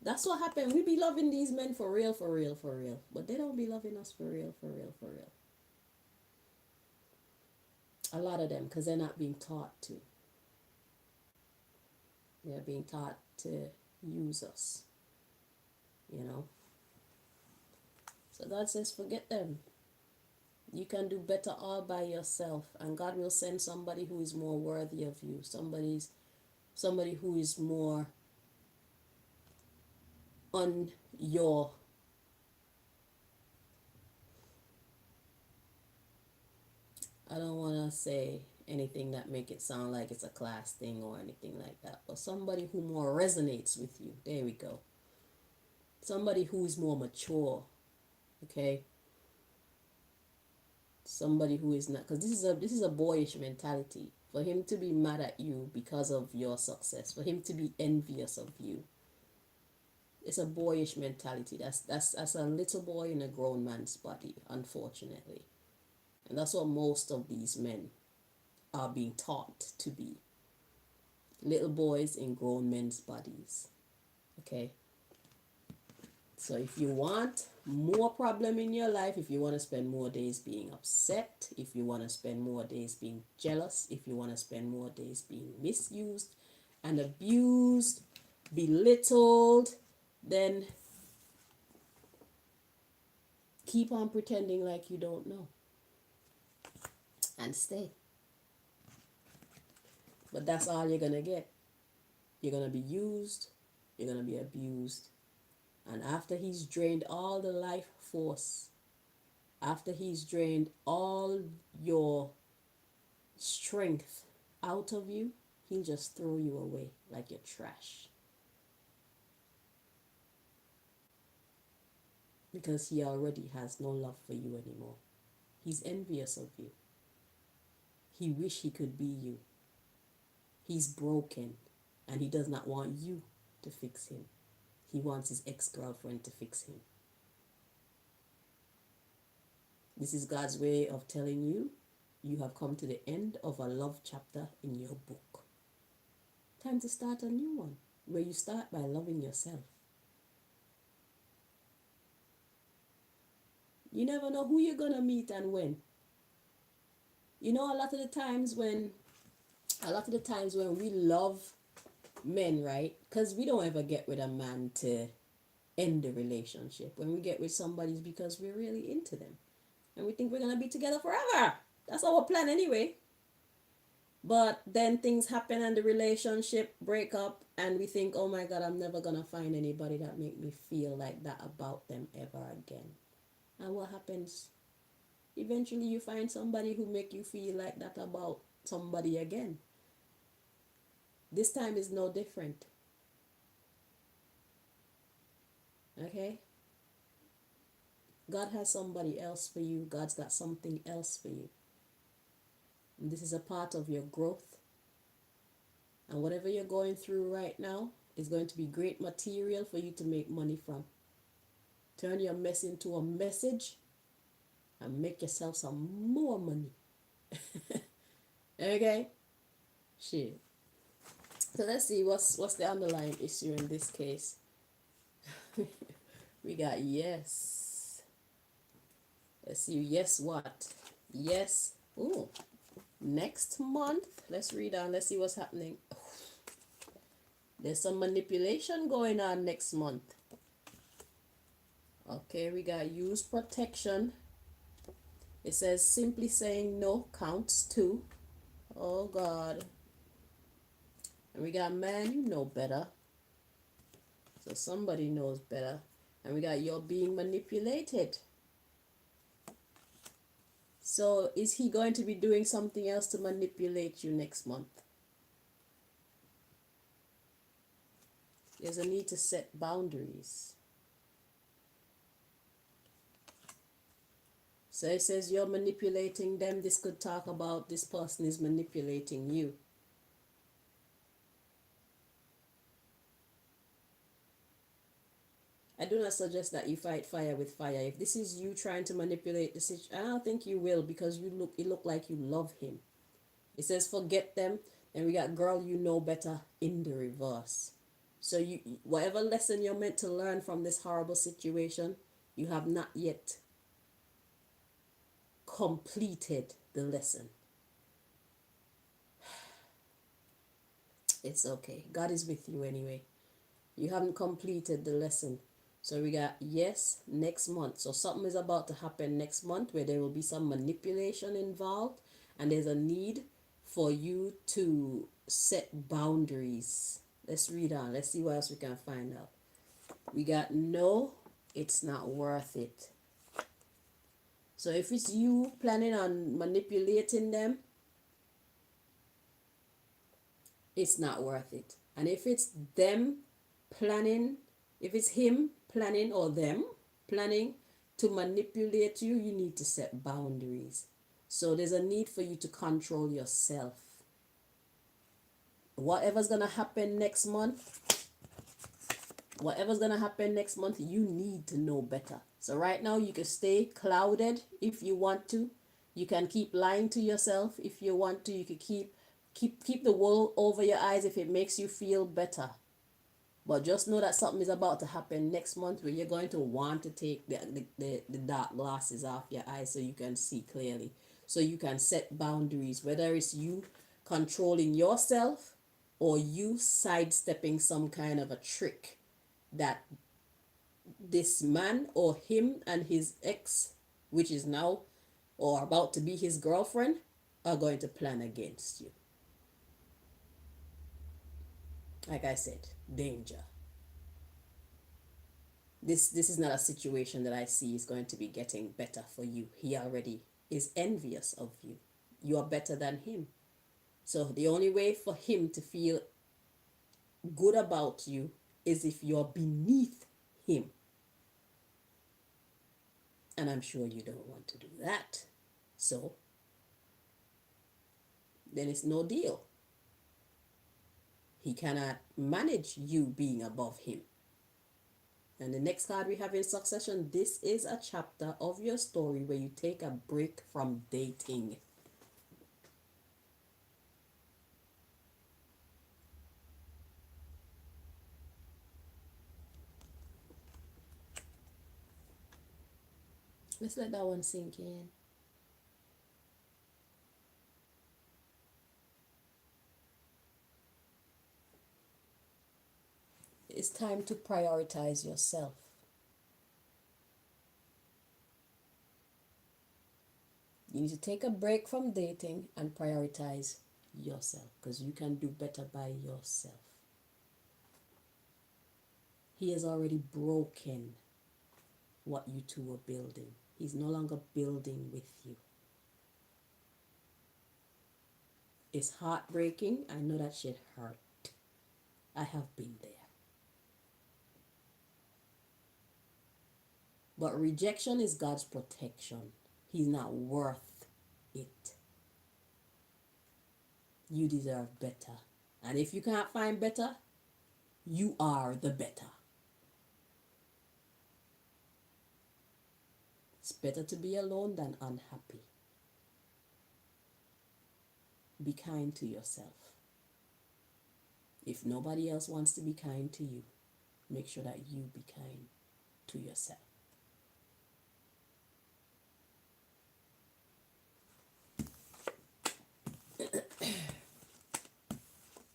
That's what happened. We be loving these men for real, for real, for real. But they don't be loving us for real, for real, for real. A lot of them, because they're not being taught to. They're being taught to use us. You know? So God says, forget them. You can do better all by yourself. And God will send somebody who is more worthy of you. Somebody who is more on your I don't want to say anything that make it sound like it's a class thing or anything like that, but somebody who more resonates with you. There we go. Somebody who is more mature. Okay? Somebody who is not, because this is a boyish mentality. For him to be mad at you because of your success, for him to be envious of you, it's a boyish mentality. That's a little boy in a grown man's body, unfortunately. And that's what most of these men are being taught to be. Little boys in grown men's bodies. Okay? So if you want more problem in your life, if you want to spend more days being upset, if you want to spend more days being jealous, if you want to spend more days being misused and abused, belittled, then keep on pretending like you don't know and stay. But that's all you're going to get. You're going to be used, you're going to be abused. And after he's drained all the life force, after he's drained all your strength out of you, he'll just throw you away like you're trash. Because he already has no love for you anymore. He's envious of you. He wish he could be you. He's broken and he does not want you to fix him. He wants his ex-girlfriend to fix him. This is God's way of telling you, you have come to the end of a love chapter in your book. Time to start a new one, where you start by loving yourself. You never know who you're going to meet and when. You know, a lot of the times when we love men, right? Because we don't ever get with a man to end the relationship. When we get with somebody, it's because we're really into them. And we think we're going to be together forever. That's our plan anyway. But then things happen and the relationship break up and we think, oh my God, I'm never gonna find anybody that make me feel like that about them ever again. And what happens? Eventually you find somebody who make you feel like that about somebody again. This time is no different. Okay? God has somebody else for you. God's got something else for you. And this is a part of your growth. And whatever you're going through right now is going to be great material for you to make money from. Turn your mess into a message and make yourself some more money. Okay? Shit. So let's see what's the underlying issue in this case. We got yes. Let's see. Yes, what? Yes. Ooh. Next month. Let's read on. Let's see what's happening. There's some manipulation going on next month. Okay, we got use protection. It says simply saying no counts too. Oh God. And we got man, you know better. So somebody knows better. And we got you're being manipulated. So is he going to be doing something else to manipulate you next month? There's a need to set boundaries. So it says you're manipulating them. This could talk about this person is manipulating you. I do not suggest that you fight fire with fire. If this is you trying to manipulate the situation, I don't think you will, because it look like you love him. It says forget them, and we got girl you know better in the reverse. So you whatever lesson you're meant to learn from this horrible situation, you have not yet completed the lesson. It's okay. God is with you anyway. You haven't completed the lesson. So we got yes next month. So something is about to happen next month where there will be some manipulation involved, and there's a need for you to set boundaries. Let's read on. Let's see what else we can find out. We got no, it's not worth it. So if it's you planning on manipulating them, it's not worth it. And if it's them planning, if it's him planning or them planning to manipulate you, you need to set boundaries. So there's a need for you to control yourself. Whatever's going to happen next month, you need to know better. So right now you can stay clouded if you want to. You can keep lying to yourself if you want to. You can keep the wool over your eyes if it makes you feel better. But just know that something is about to happen next month where you're going to want to take the dark glasses off your eyes so you can see clearly. So you can set boundaries, whether it's you controlling yourself or you sidestepping some kind of a trick that this man or him and his ex, which is now or about to be his girlfriend, are going to plan against you. Like I said, danger. This is not a situation that I see is going to be getting better for you. He already is envious of you. You are better than him. So the only way for him to feel good about you is if you're beneath him. And I'm sure you don't want to do that. So then it's no deal. He cannot manage you being above him. And the next card we have in succession, this is a chapter of your story where you take a break from dating. Let's let that one sink in. It's time to prioritize yourself. You need to take a break from dating and prioritize yourself, because you can do better by yourself. He has already broken what you two were building. He's no longer building with you. It's heartbreaking. I know that shit hurt. I have been there. But rejection is God's protection. He's not worth it. You deserve better. And if you can't find better, you are the better. It's better to be alone than unhappy. Be kind to yourself. If nobody else wants to be kind to you, make sure that you be kind to yourself.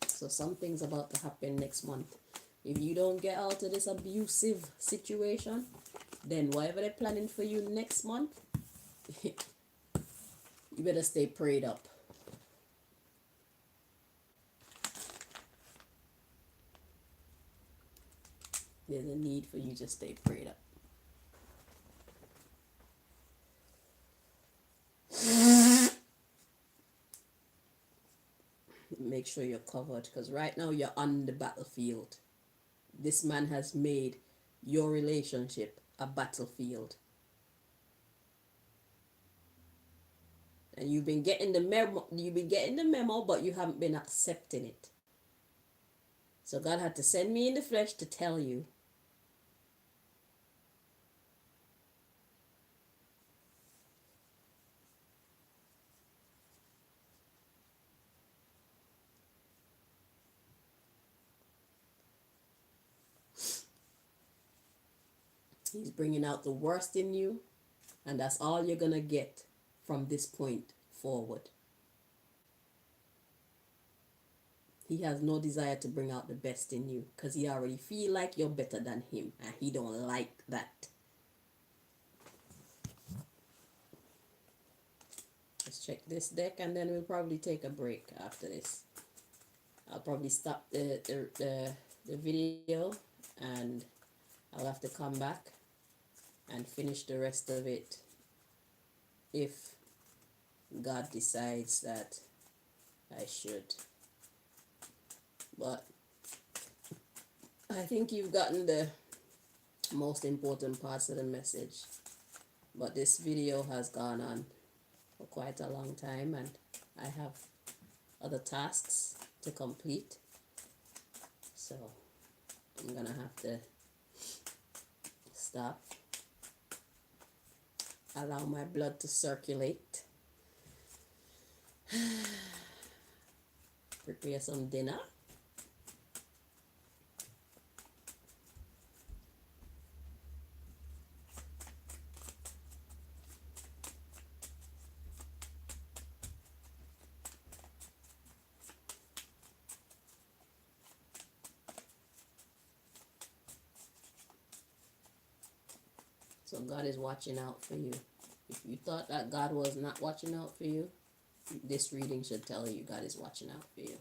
So something's about to happen next month. If you don't get out of this abusive situation, then whatever they're planning for you next month, you better stay prayed up. There's a need for you to stay prayed up. Make sure you're covered, because right now you're on the battlefield. This man has made your relationship a battlefield. And you've been getting the memo, but you haven't been accepting it. So God had to send me in the flesh to tell you. He's bringing out the worst in you, and that's all you're going to get from this point forward. He has no desire to bring out the best in you, because he already feel like you're better than him, and he don't like that. Let's check this deck, and then we'll probably take a break after this. I'll probably stop the video, and I'll have to come back and finish the rest of it if God decides that I should. But I think you've gotten the most important parts of the message. But this video has gone on for quite a long time, and I have other tasks to complete. So I'm gonna have to stop. Allow my blood to circulate. Prepare some dinner. So God is watching out for you. If you thought that God was not watching out for you, this reading should tell you God is watching out for you.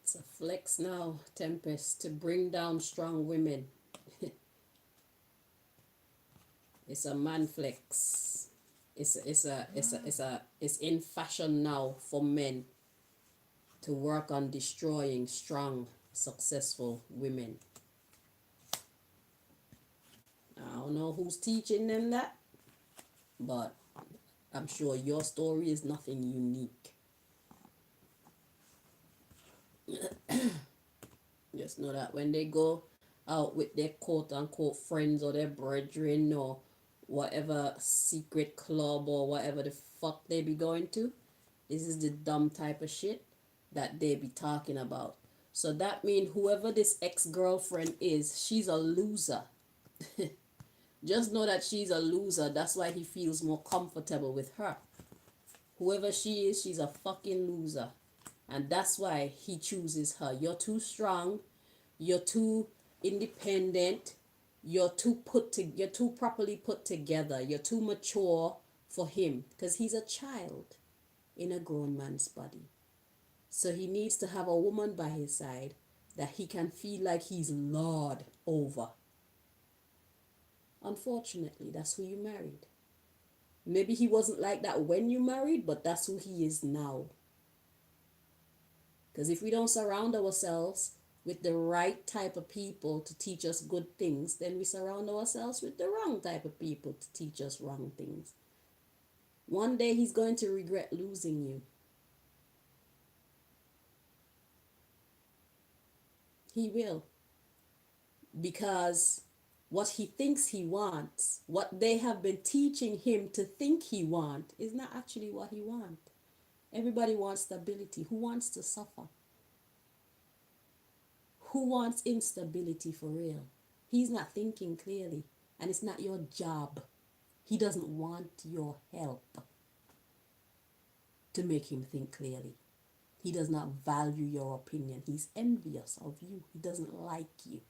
It's a flex now, Tempest, to bring down strong women. It's a man flex. It's in fashion now for men to work on destroying strong, successful women. I don't know who's teaching them that, but I'm sure your story is nothing unique. Just know that when they go out with their quote unquote friends or their brethren or whatever secret club or whatever the fuck they be going to, this is the dumb type of shit that they be talking about. So that means whoever this ex-girlfriend is, she's a loser. Just know that she's a loser. That's why he feels more comfortable with her. Whoever she is, she's a fucking loser. And that's why he chooses her. You're too strong. You're too independent. You're too properly put together. You're too mature for him because he's a child in a grown man's body. So he needs to have a woman by his side that he can feel like he's lord over. Unfortunately, that's who you married. Maybe he wasn't like that when you married, but that's who he is now. Because if we don't surround ourselves with the right type of people to teach us good things, then we surround ourselves with the wrong type of people to teach us wrong things. One day he's going to regret losing you. He will. Because what he thinks he wants, what they have been teaching him to think he wants, is not actually what he wants. Everybody wants stability. Who wants to suffer? Who wants instability for real? He's not thinking clearly, and it's not your job. He doesn't want your help to make him think clearly. He does not value your opinion. He's envious of you. He doesn't like you.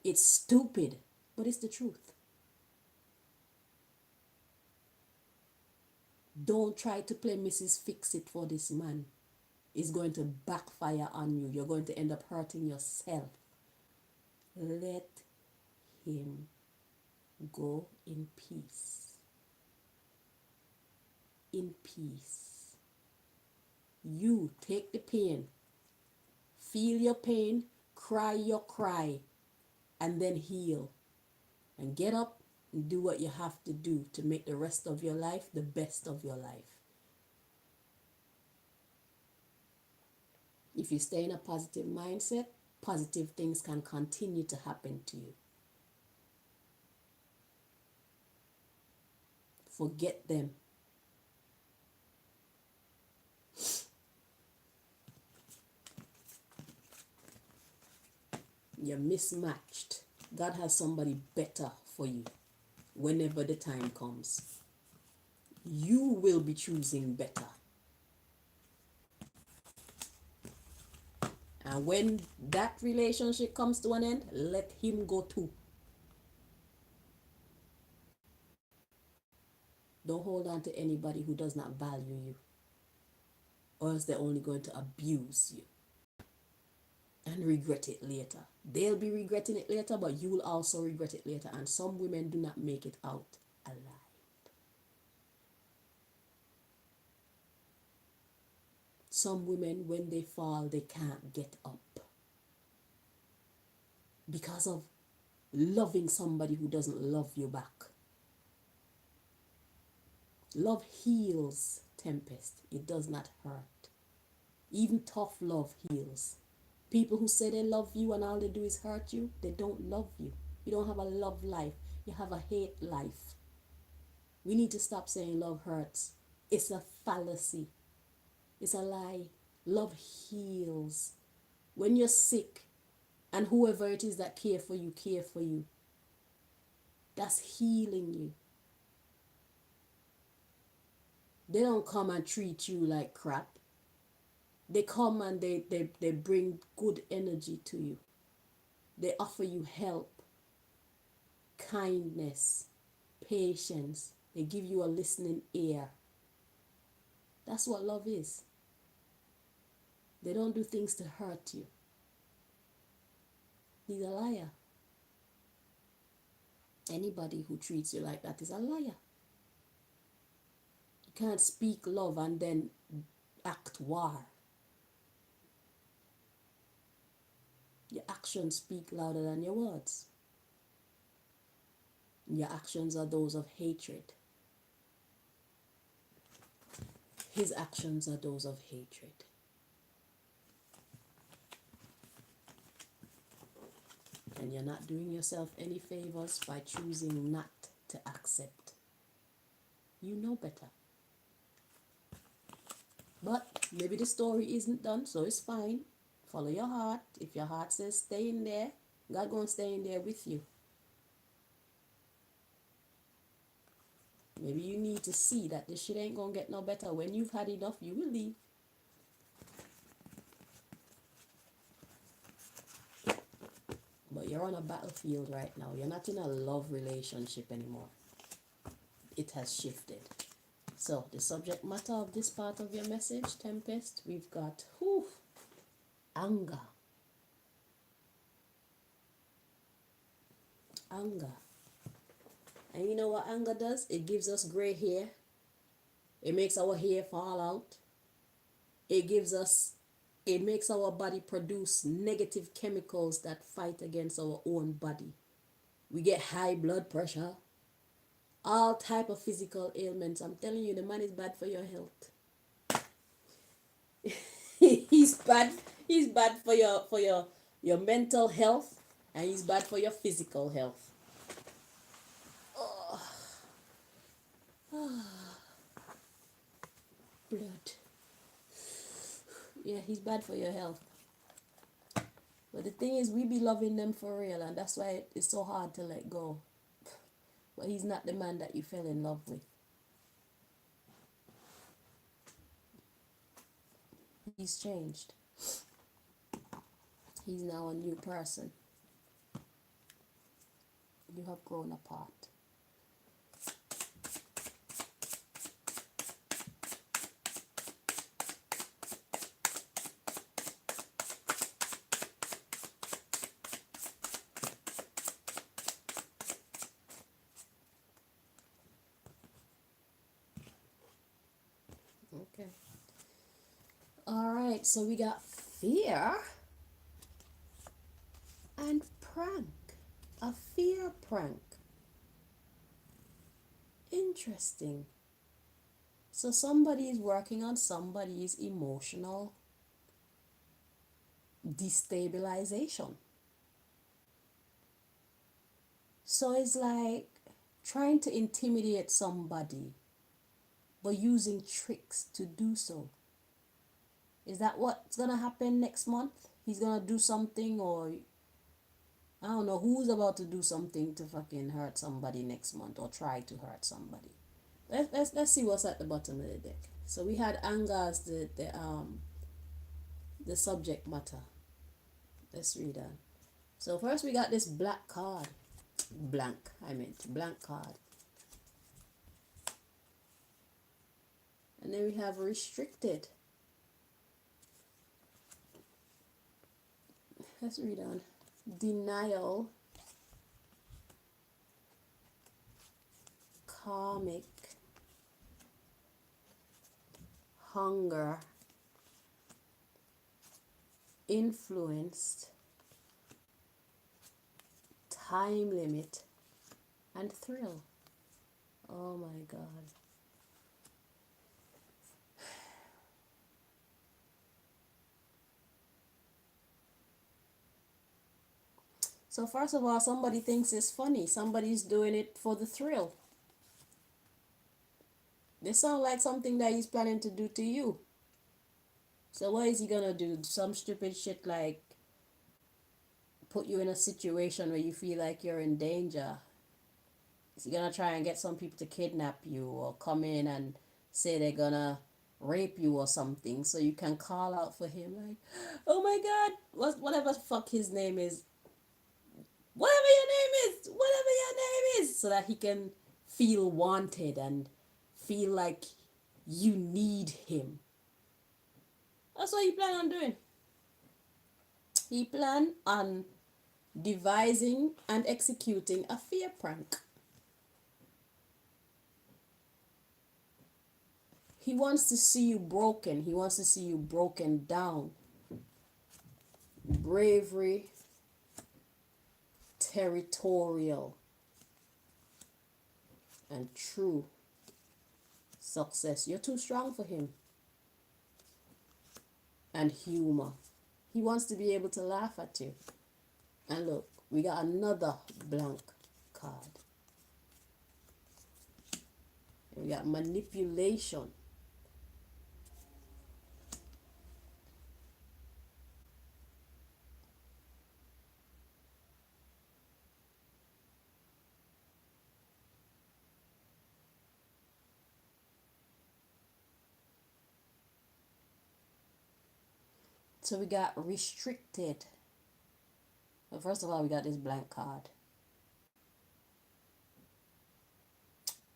It's stupid, but it's the truth. Don't try to play Mrs. Fix-It for this man. It's going to backfire on you. You're going to end up hurting yourself. Let him go in peace. In peace. You take the pain. Feel your pain. Cry your cry. And then heal. And get up and do what you have to do to make the rest of your life the best of your life. If you stay in a positive mindset, positive things can continue to happen to you. Forget them. You're mismatched. God has somebody better for you whenever the time comes. You will be choosing better. And when that relationship comes to an end, let him go too. Don't hold on to anybody who does not value you, or else they're only going to abuse you and regret it later. They'll be regretting it later, but you will also regret it later. And some women do not make it out alive. Some women, when they fall, they can't get up because of loving somebody who doesn't love you back. Love heals, Tempest. It does not hurt. Even tough love heals. People who say they love you and all they do is hurt you, they don't love you. You don't have a love life. You have a hate life. We need to stop saying love hurts. It's a fallacy. It's a lie. Love heals. When you're sick and whoever it is that care for you, that's healing you. They don't come and treat you like crap. They come and they bring good energy to you. They offer you help, kindness, patience. They give you a listening ear. That's what love is. They don't do things to hurt you. He's a liar. Anybody who treats you like that is a liar. You can't speak love and then act war. Your actions speak louder than your words. Your actions are those of hatred. His actions are those of hatred. And you're not doing yourself any favors by choosing not to accept. You know better. But maybe the story isn't done, so it's fine. Follow your heart. If your heart says stay in there, God gonna stay in there with you. Maybe you need to see that this shit ain't gonna get no better. When you've had enough, you will leave. But you're on a battlefield right now. You're not in a love relationship anymore. It has shifted. So, the subject matter of this part of your message, Tempest, we've got anger. Anger. And you know what anger does? It gives us gray hair. It makes our hair fall out. It makes our body produce negative chemicals that fight against our own body. We get high blood pressure. All type of physical ailments. I'm telling you, the man is bad for your health. He's bad for your mental health, and he's bad for your physical health. Blood. Yeah, he's bad for your health. But the thing is, we be loving them for real, and that's why it's so hard to let go. But he's not the man that you fell in love with. He's changed. He's now a new person. You have grown apart. Okay. All right, so we got fear and prank. A fear prank. Interesting. So somebody is working on somebody's emotional destabilization. So it's like trying to intimidate somebody, but using tricks to do so. Is that what's gonna happen next month? He's gonna do something, or I don't know who's about to do something to fucking hurt somebody next month, or try to hurt somebody. Let's see what's at the bottom of the deck. So we had anger as the subject matter. Let's read on. So first we got this black card. Blank card. And then we have restricted. Let's read on. Denial. Karmic. Hunger. Influenced. Time limit. And thrill. Oh my God. So first of all, somebody thinks it's funny. Somebody's doing it for the thrill. This sounds like something that he's planning to do to you. So what is he gonna do? Some stupid shit like put you in a situation where you feel like you're in danger. Is he gonna try and get some people to kidnap you, or come in and say they're gonna rape you or something, so you can call out for him like, oh my God, whatever the fuck his name is. Whatever your name is, so that he can feel wanted and feel like you need him. That's what he planned on doing. He planned on devising and executing a fear prank. He wants to see you broken. He wants to see you broken down. Bravery. Territorial. and true success. You're too strong for him. And humor. He wants to be able to laugh at you. And look, we got another blank card. We got manipulation. So we got restricted. Well, first of all, we got this blank card.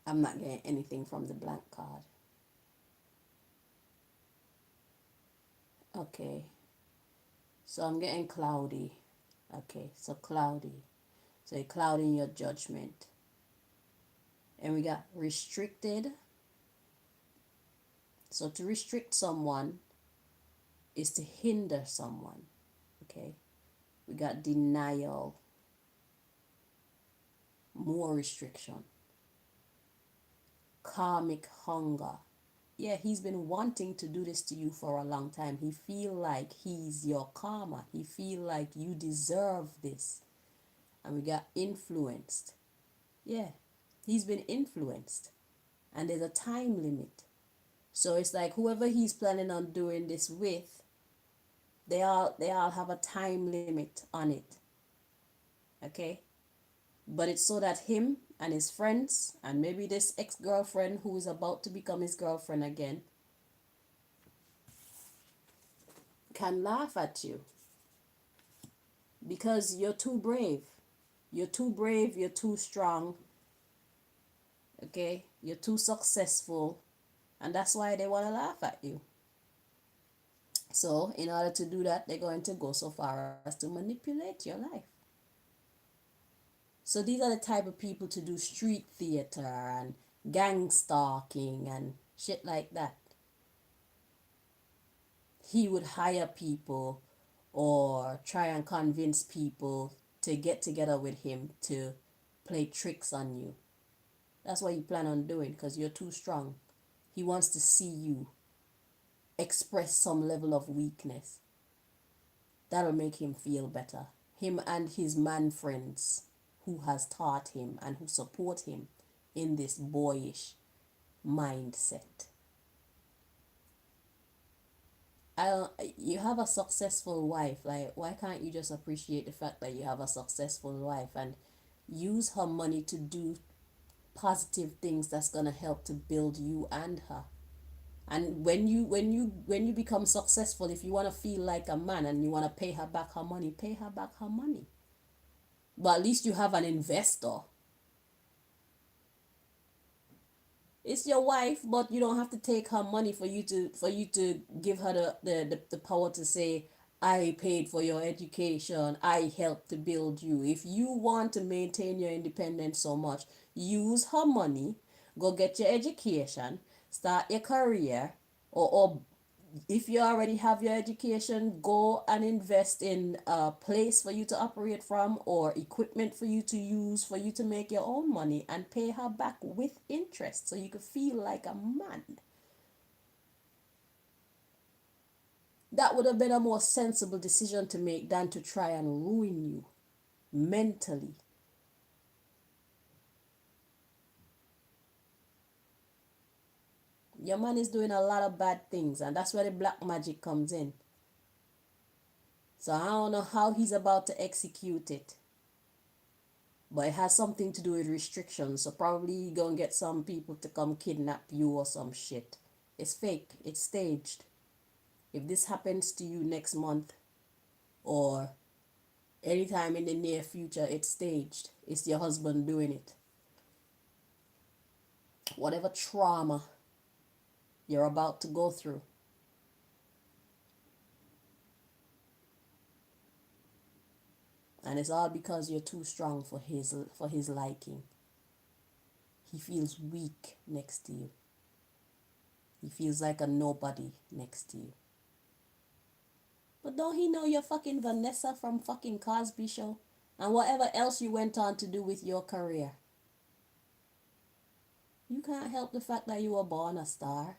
I'm not getting anything from the blank card. Okay. So I'm getting cloudy. Okay, so cloudy. So you're clouding your judgment. And we got restricted. So to restrict someone is to hinder someone. Okay. We got denial. More restriction. Karmic hunger. Yeah, he's been wanting to do this to you for a long time. He feel like he's your karma. He feel like you deserve this. And we got influenced. Yeah, he's been influenced. And there's a time limit. So it's like whoever he's planning on doing this with, they all have a time limit on it. Okay? But it's so that him and his friends, and maybe this ex-girlfriend who is about to become his girlfriend again, can laugh at you. Because you're too brave. You're too brave, you're too strong. Okay? You're too successful. And that's why they want to laugh at you. So, in order to do that, they're going to go so far as to manipulate your life. So these are the type of people to do street theater and gang stalking and shit like that. He would hire people or try and convince people to get together with him to play tricks on you. That's what you plan on doing because you're too strong. He wants to see you express some level of weakness. That'll make him feel better. Him and his man friends who has taught him and who support him in this boyish mindset. You have a successful wife. Like, why can't you just appreciate the fact that you have a successful wife and use her money to do positive things that's gonna help to build you and her? And when you become successful, if you want to feel like a man and you want to pay her back her money, pay her back her money. But at least you have an investor. It's your wife, but you don't have to take her money for you to give her the power to say, I paid for your education, I helped to build you. If you want to maintain your independence so much, use her money, go get your education, start your career, or if you already have your education, go and invest in a place for you to operate from or equipment for you to use for you to make your own money and pay her back with interest so you can feel like a man. That would have been a more sensible decision to make than to try and ruin you mentally. Your man is doing a lot of bad things, and that's where the black magic comes in. So I don't know how he's about to execute it. But it has something to do with restrictions. So probably you're going to get some people to come kidnap you or some shit. It's fake. It's staged. If this happens to you next month or anytime in the near future, it's staged. It's your husband doing it. Whatever trauma you're about to go through, and it's all because you're too strong for his liking. He feels weak next to you. He feels like a nobody next to you. But don't he know you're fucking Vanessa from fucking Cosby Show? And whatever else you went on to do with your career. You can't help the fact that you were born a star.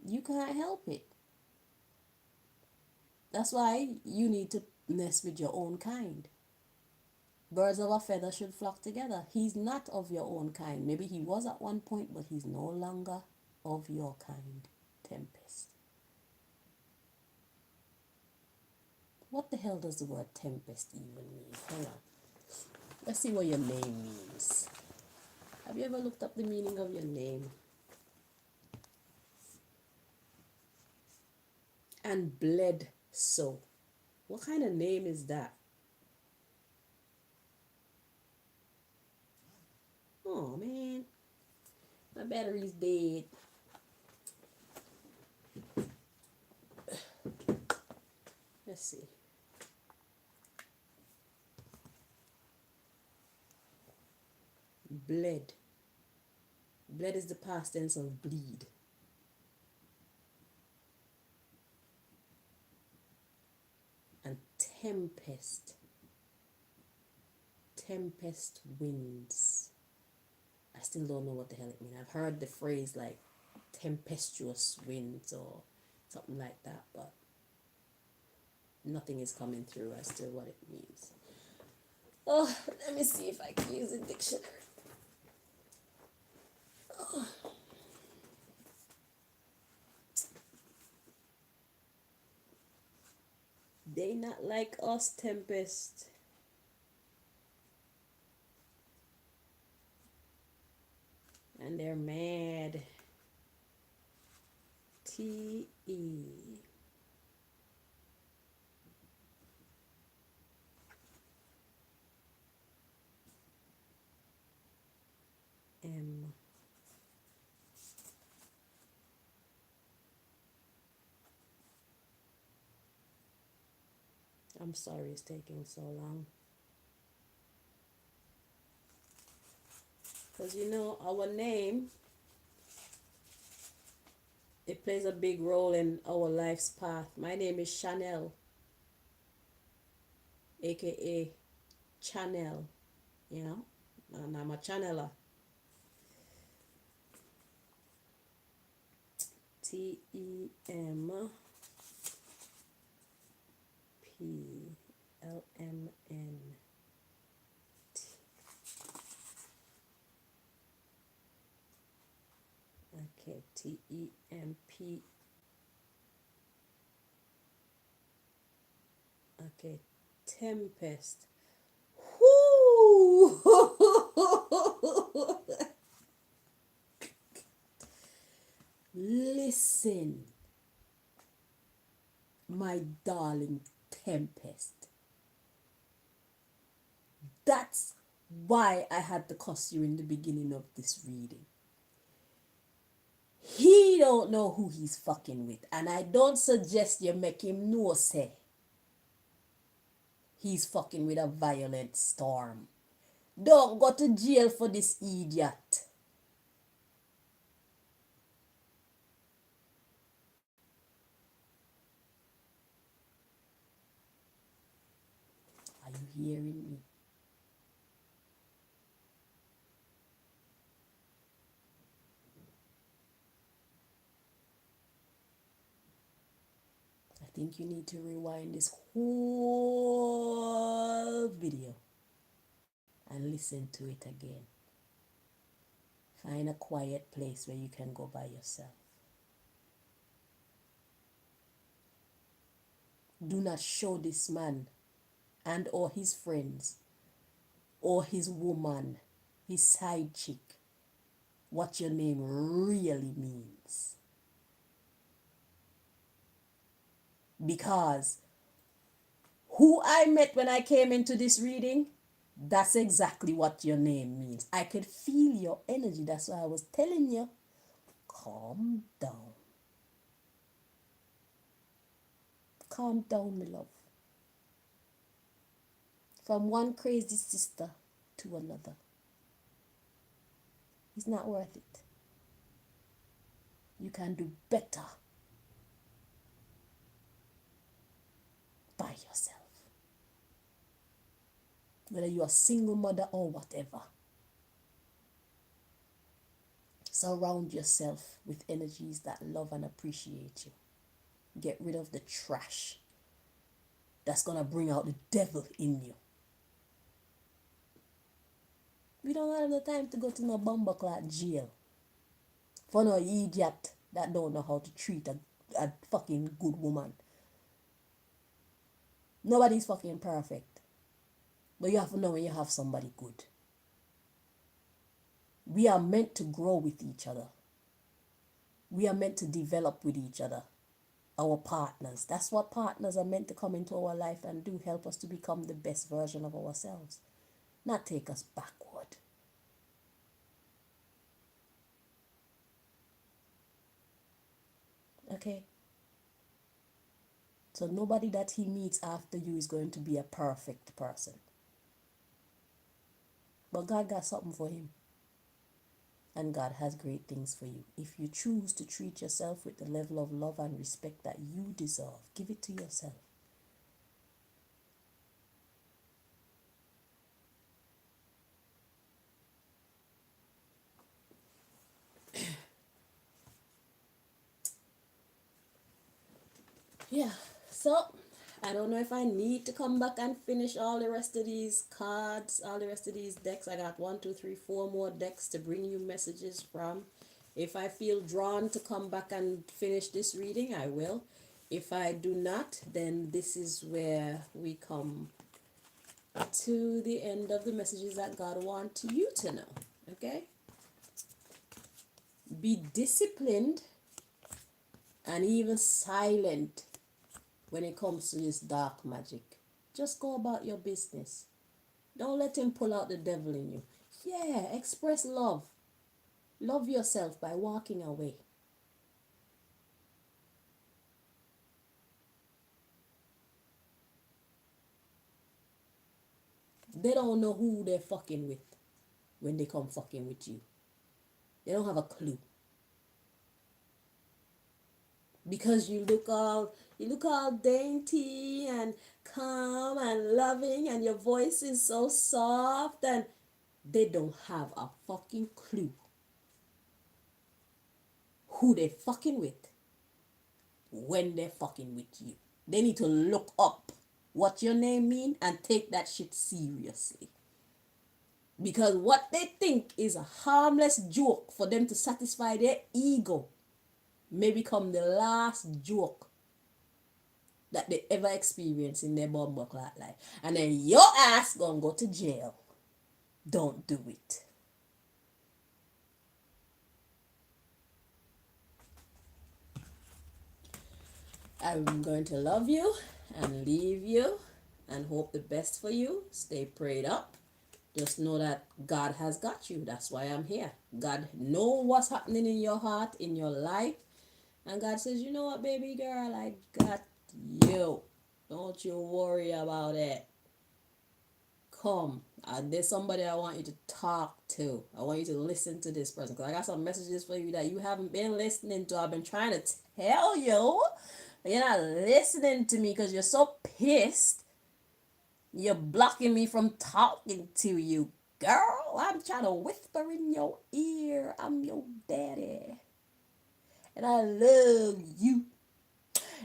You can't help it. That's why you need to mess with your own kind. Birds of a feather should flock together. He's not of your own kind. Maybe he was at one point, but he's no longer of your kind, Tempest. What the hell does the word Tempest even mean? Hold on. Let's see what your name means. Have you ever looked up the meaning of your name? And Bledsoe. What kind of name is that? Oh man, my battery's dead. Let's see. Bled. Bled is the past tense of bleed. And tempest. Tempest winds. I still don't know what the hell it means. I've heard the phrase like tempestuous winds or something like that, but nothing is coming through as to what it means. Oh, let me see if I can use a dictionary. Oh. They not like us, Tempest. And they're mad. T-E. M. I'm sorry it's taking so long. Because you know, our name, it plays a big role in our life's path. My name is Chanel, aka Channel, you know, and I'm a channeler. Tempest. Okay, Temp. Okay, Tempest. Whoo! Listen, my darling Tempest. That's why I had to cuss you in the beginning of this reading. He don't know who he's fucking with, and I don't suggest you make him know, say, he's fucking with a violent storm. Don't go to jail for this idiot. Are you hearing me? I think you need to rewind this whole video and listen to it again. Find a quiet place where you can go by yourself. Do not show this man and or his friends or his woman, his side chick, what your name really means. Because who I met when I came into this reading, that's exactly what your name means. I could feel your energy. That's why I was telling you, calm down. Calm down, my love. From one crazy sister to another. It's not worth it. You can do better by yourself. whether you're a single mother or whatever. Surround yourself with energies that love and appreciate you. Get rid of the trash that's gonna bring out the devil in you. We don't have the time to go to no bumbleclad jail for no idiot that don't know how to treat a fucking good woman. Nobody's fucking perfect. But you have to know when you have somebody good. We are meant to grow with each other. We are meant to develop with each other. Our partners. That's what partners are meant to come into our life and do. Help us to become the best version of ourselves. Not take us backward. Okay? So nobody that he meets after you is going to be a perfect person. But God got something for him. And God has great things for you. If you choose to treat yourself with the level of love and respect that you deserve, give it to yourself. Yeah, so I don't know if I need to come back and finish all the rest of these cards, all the rest of these decks. I got 1, 2, 3, 4 more decks to bring you messages from. If I feel drawn to come back and finish this reading, I will. If I do not, then this is where we come to the end of the messages that God wants you to know. Okay? Be disciplined and even silent when it comes to this dark magic. Just go about your business. Don't let him pull out the devil in you. Yeah, express love. Love yourself by walking away. They don't know who they're fucking with when they come fucking with you. They don't have a clue. Because you look all dainty and calm and loving and your voice is so soft and they don't have a fucking clue who they fucking with when they're fucking with you. They need to look up what your name mean and take that shit seriously. Because what they think is a harmless joke for them to satisfy their ego may become the last joke that they ever experience in their bumbleclad life. And then your ass gonna go to jail. Don't do it. I'm going to love you and leave you and hope the best for you. Stay prayed up. Just know that God has got you. That's why I'm here. God knows what's happening in your heart, in your life. And God says, you know what, baby girl, I got you. Don't you worry about it. Come. There's somebody I want you to talk to. I want you to listen to this person. Because I got some messages for you that you haven't been listening to. I've been trying to tell you. You're not listening to me because you're so pissed. You're blocking me from talking to you. Girl, I'm trying to whisper in your ear. I'm your daddy. And I love you.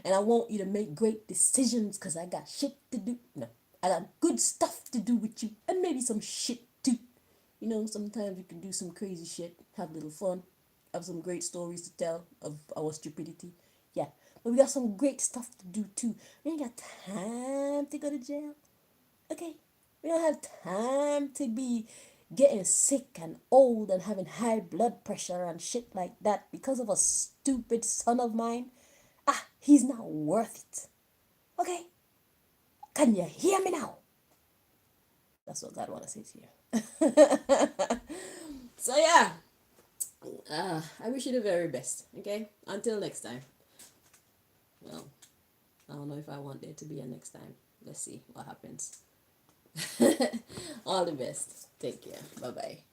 And I want you to make great decisions because I got shit to do. No, I got good stuff to do with you. And maybe some shit too. You know, sometimes we can do some crazy shit, have a little fun, have some great stories to tell of our stupidity. Yeah, but we got some great stuff to do too. We ain't got time to go to jail. Okay? We don't have time to be getting sick and old and having high blood pressure and shit like that because of a stupid son of mine. He's not worth it. Okay? Can you hear me now? That's what God wants to say to you. So yeah. I wish you the very best. Okay? Until next time. Well, I don't know if I want there to be a next time. Let's see what happens. All the best. Take care. Bye bye.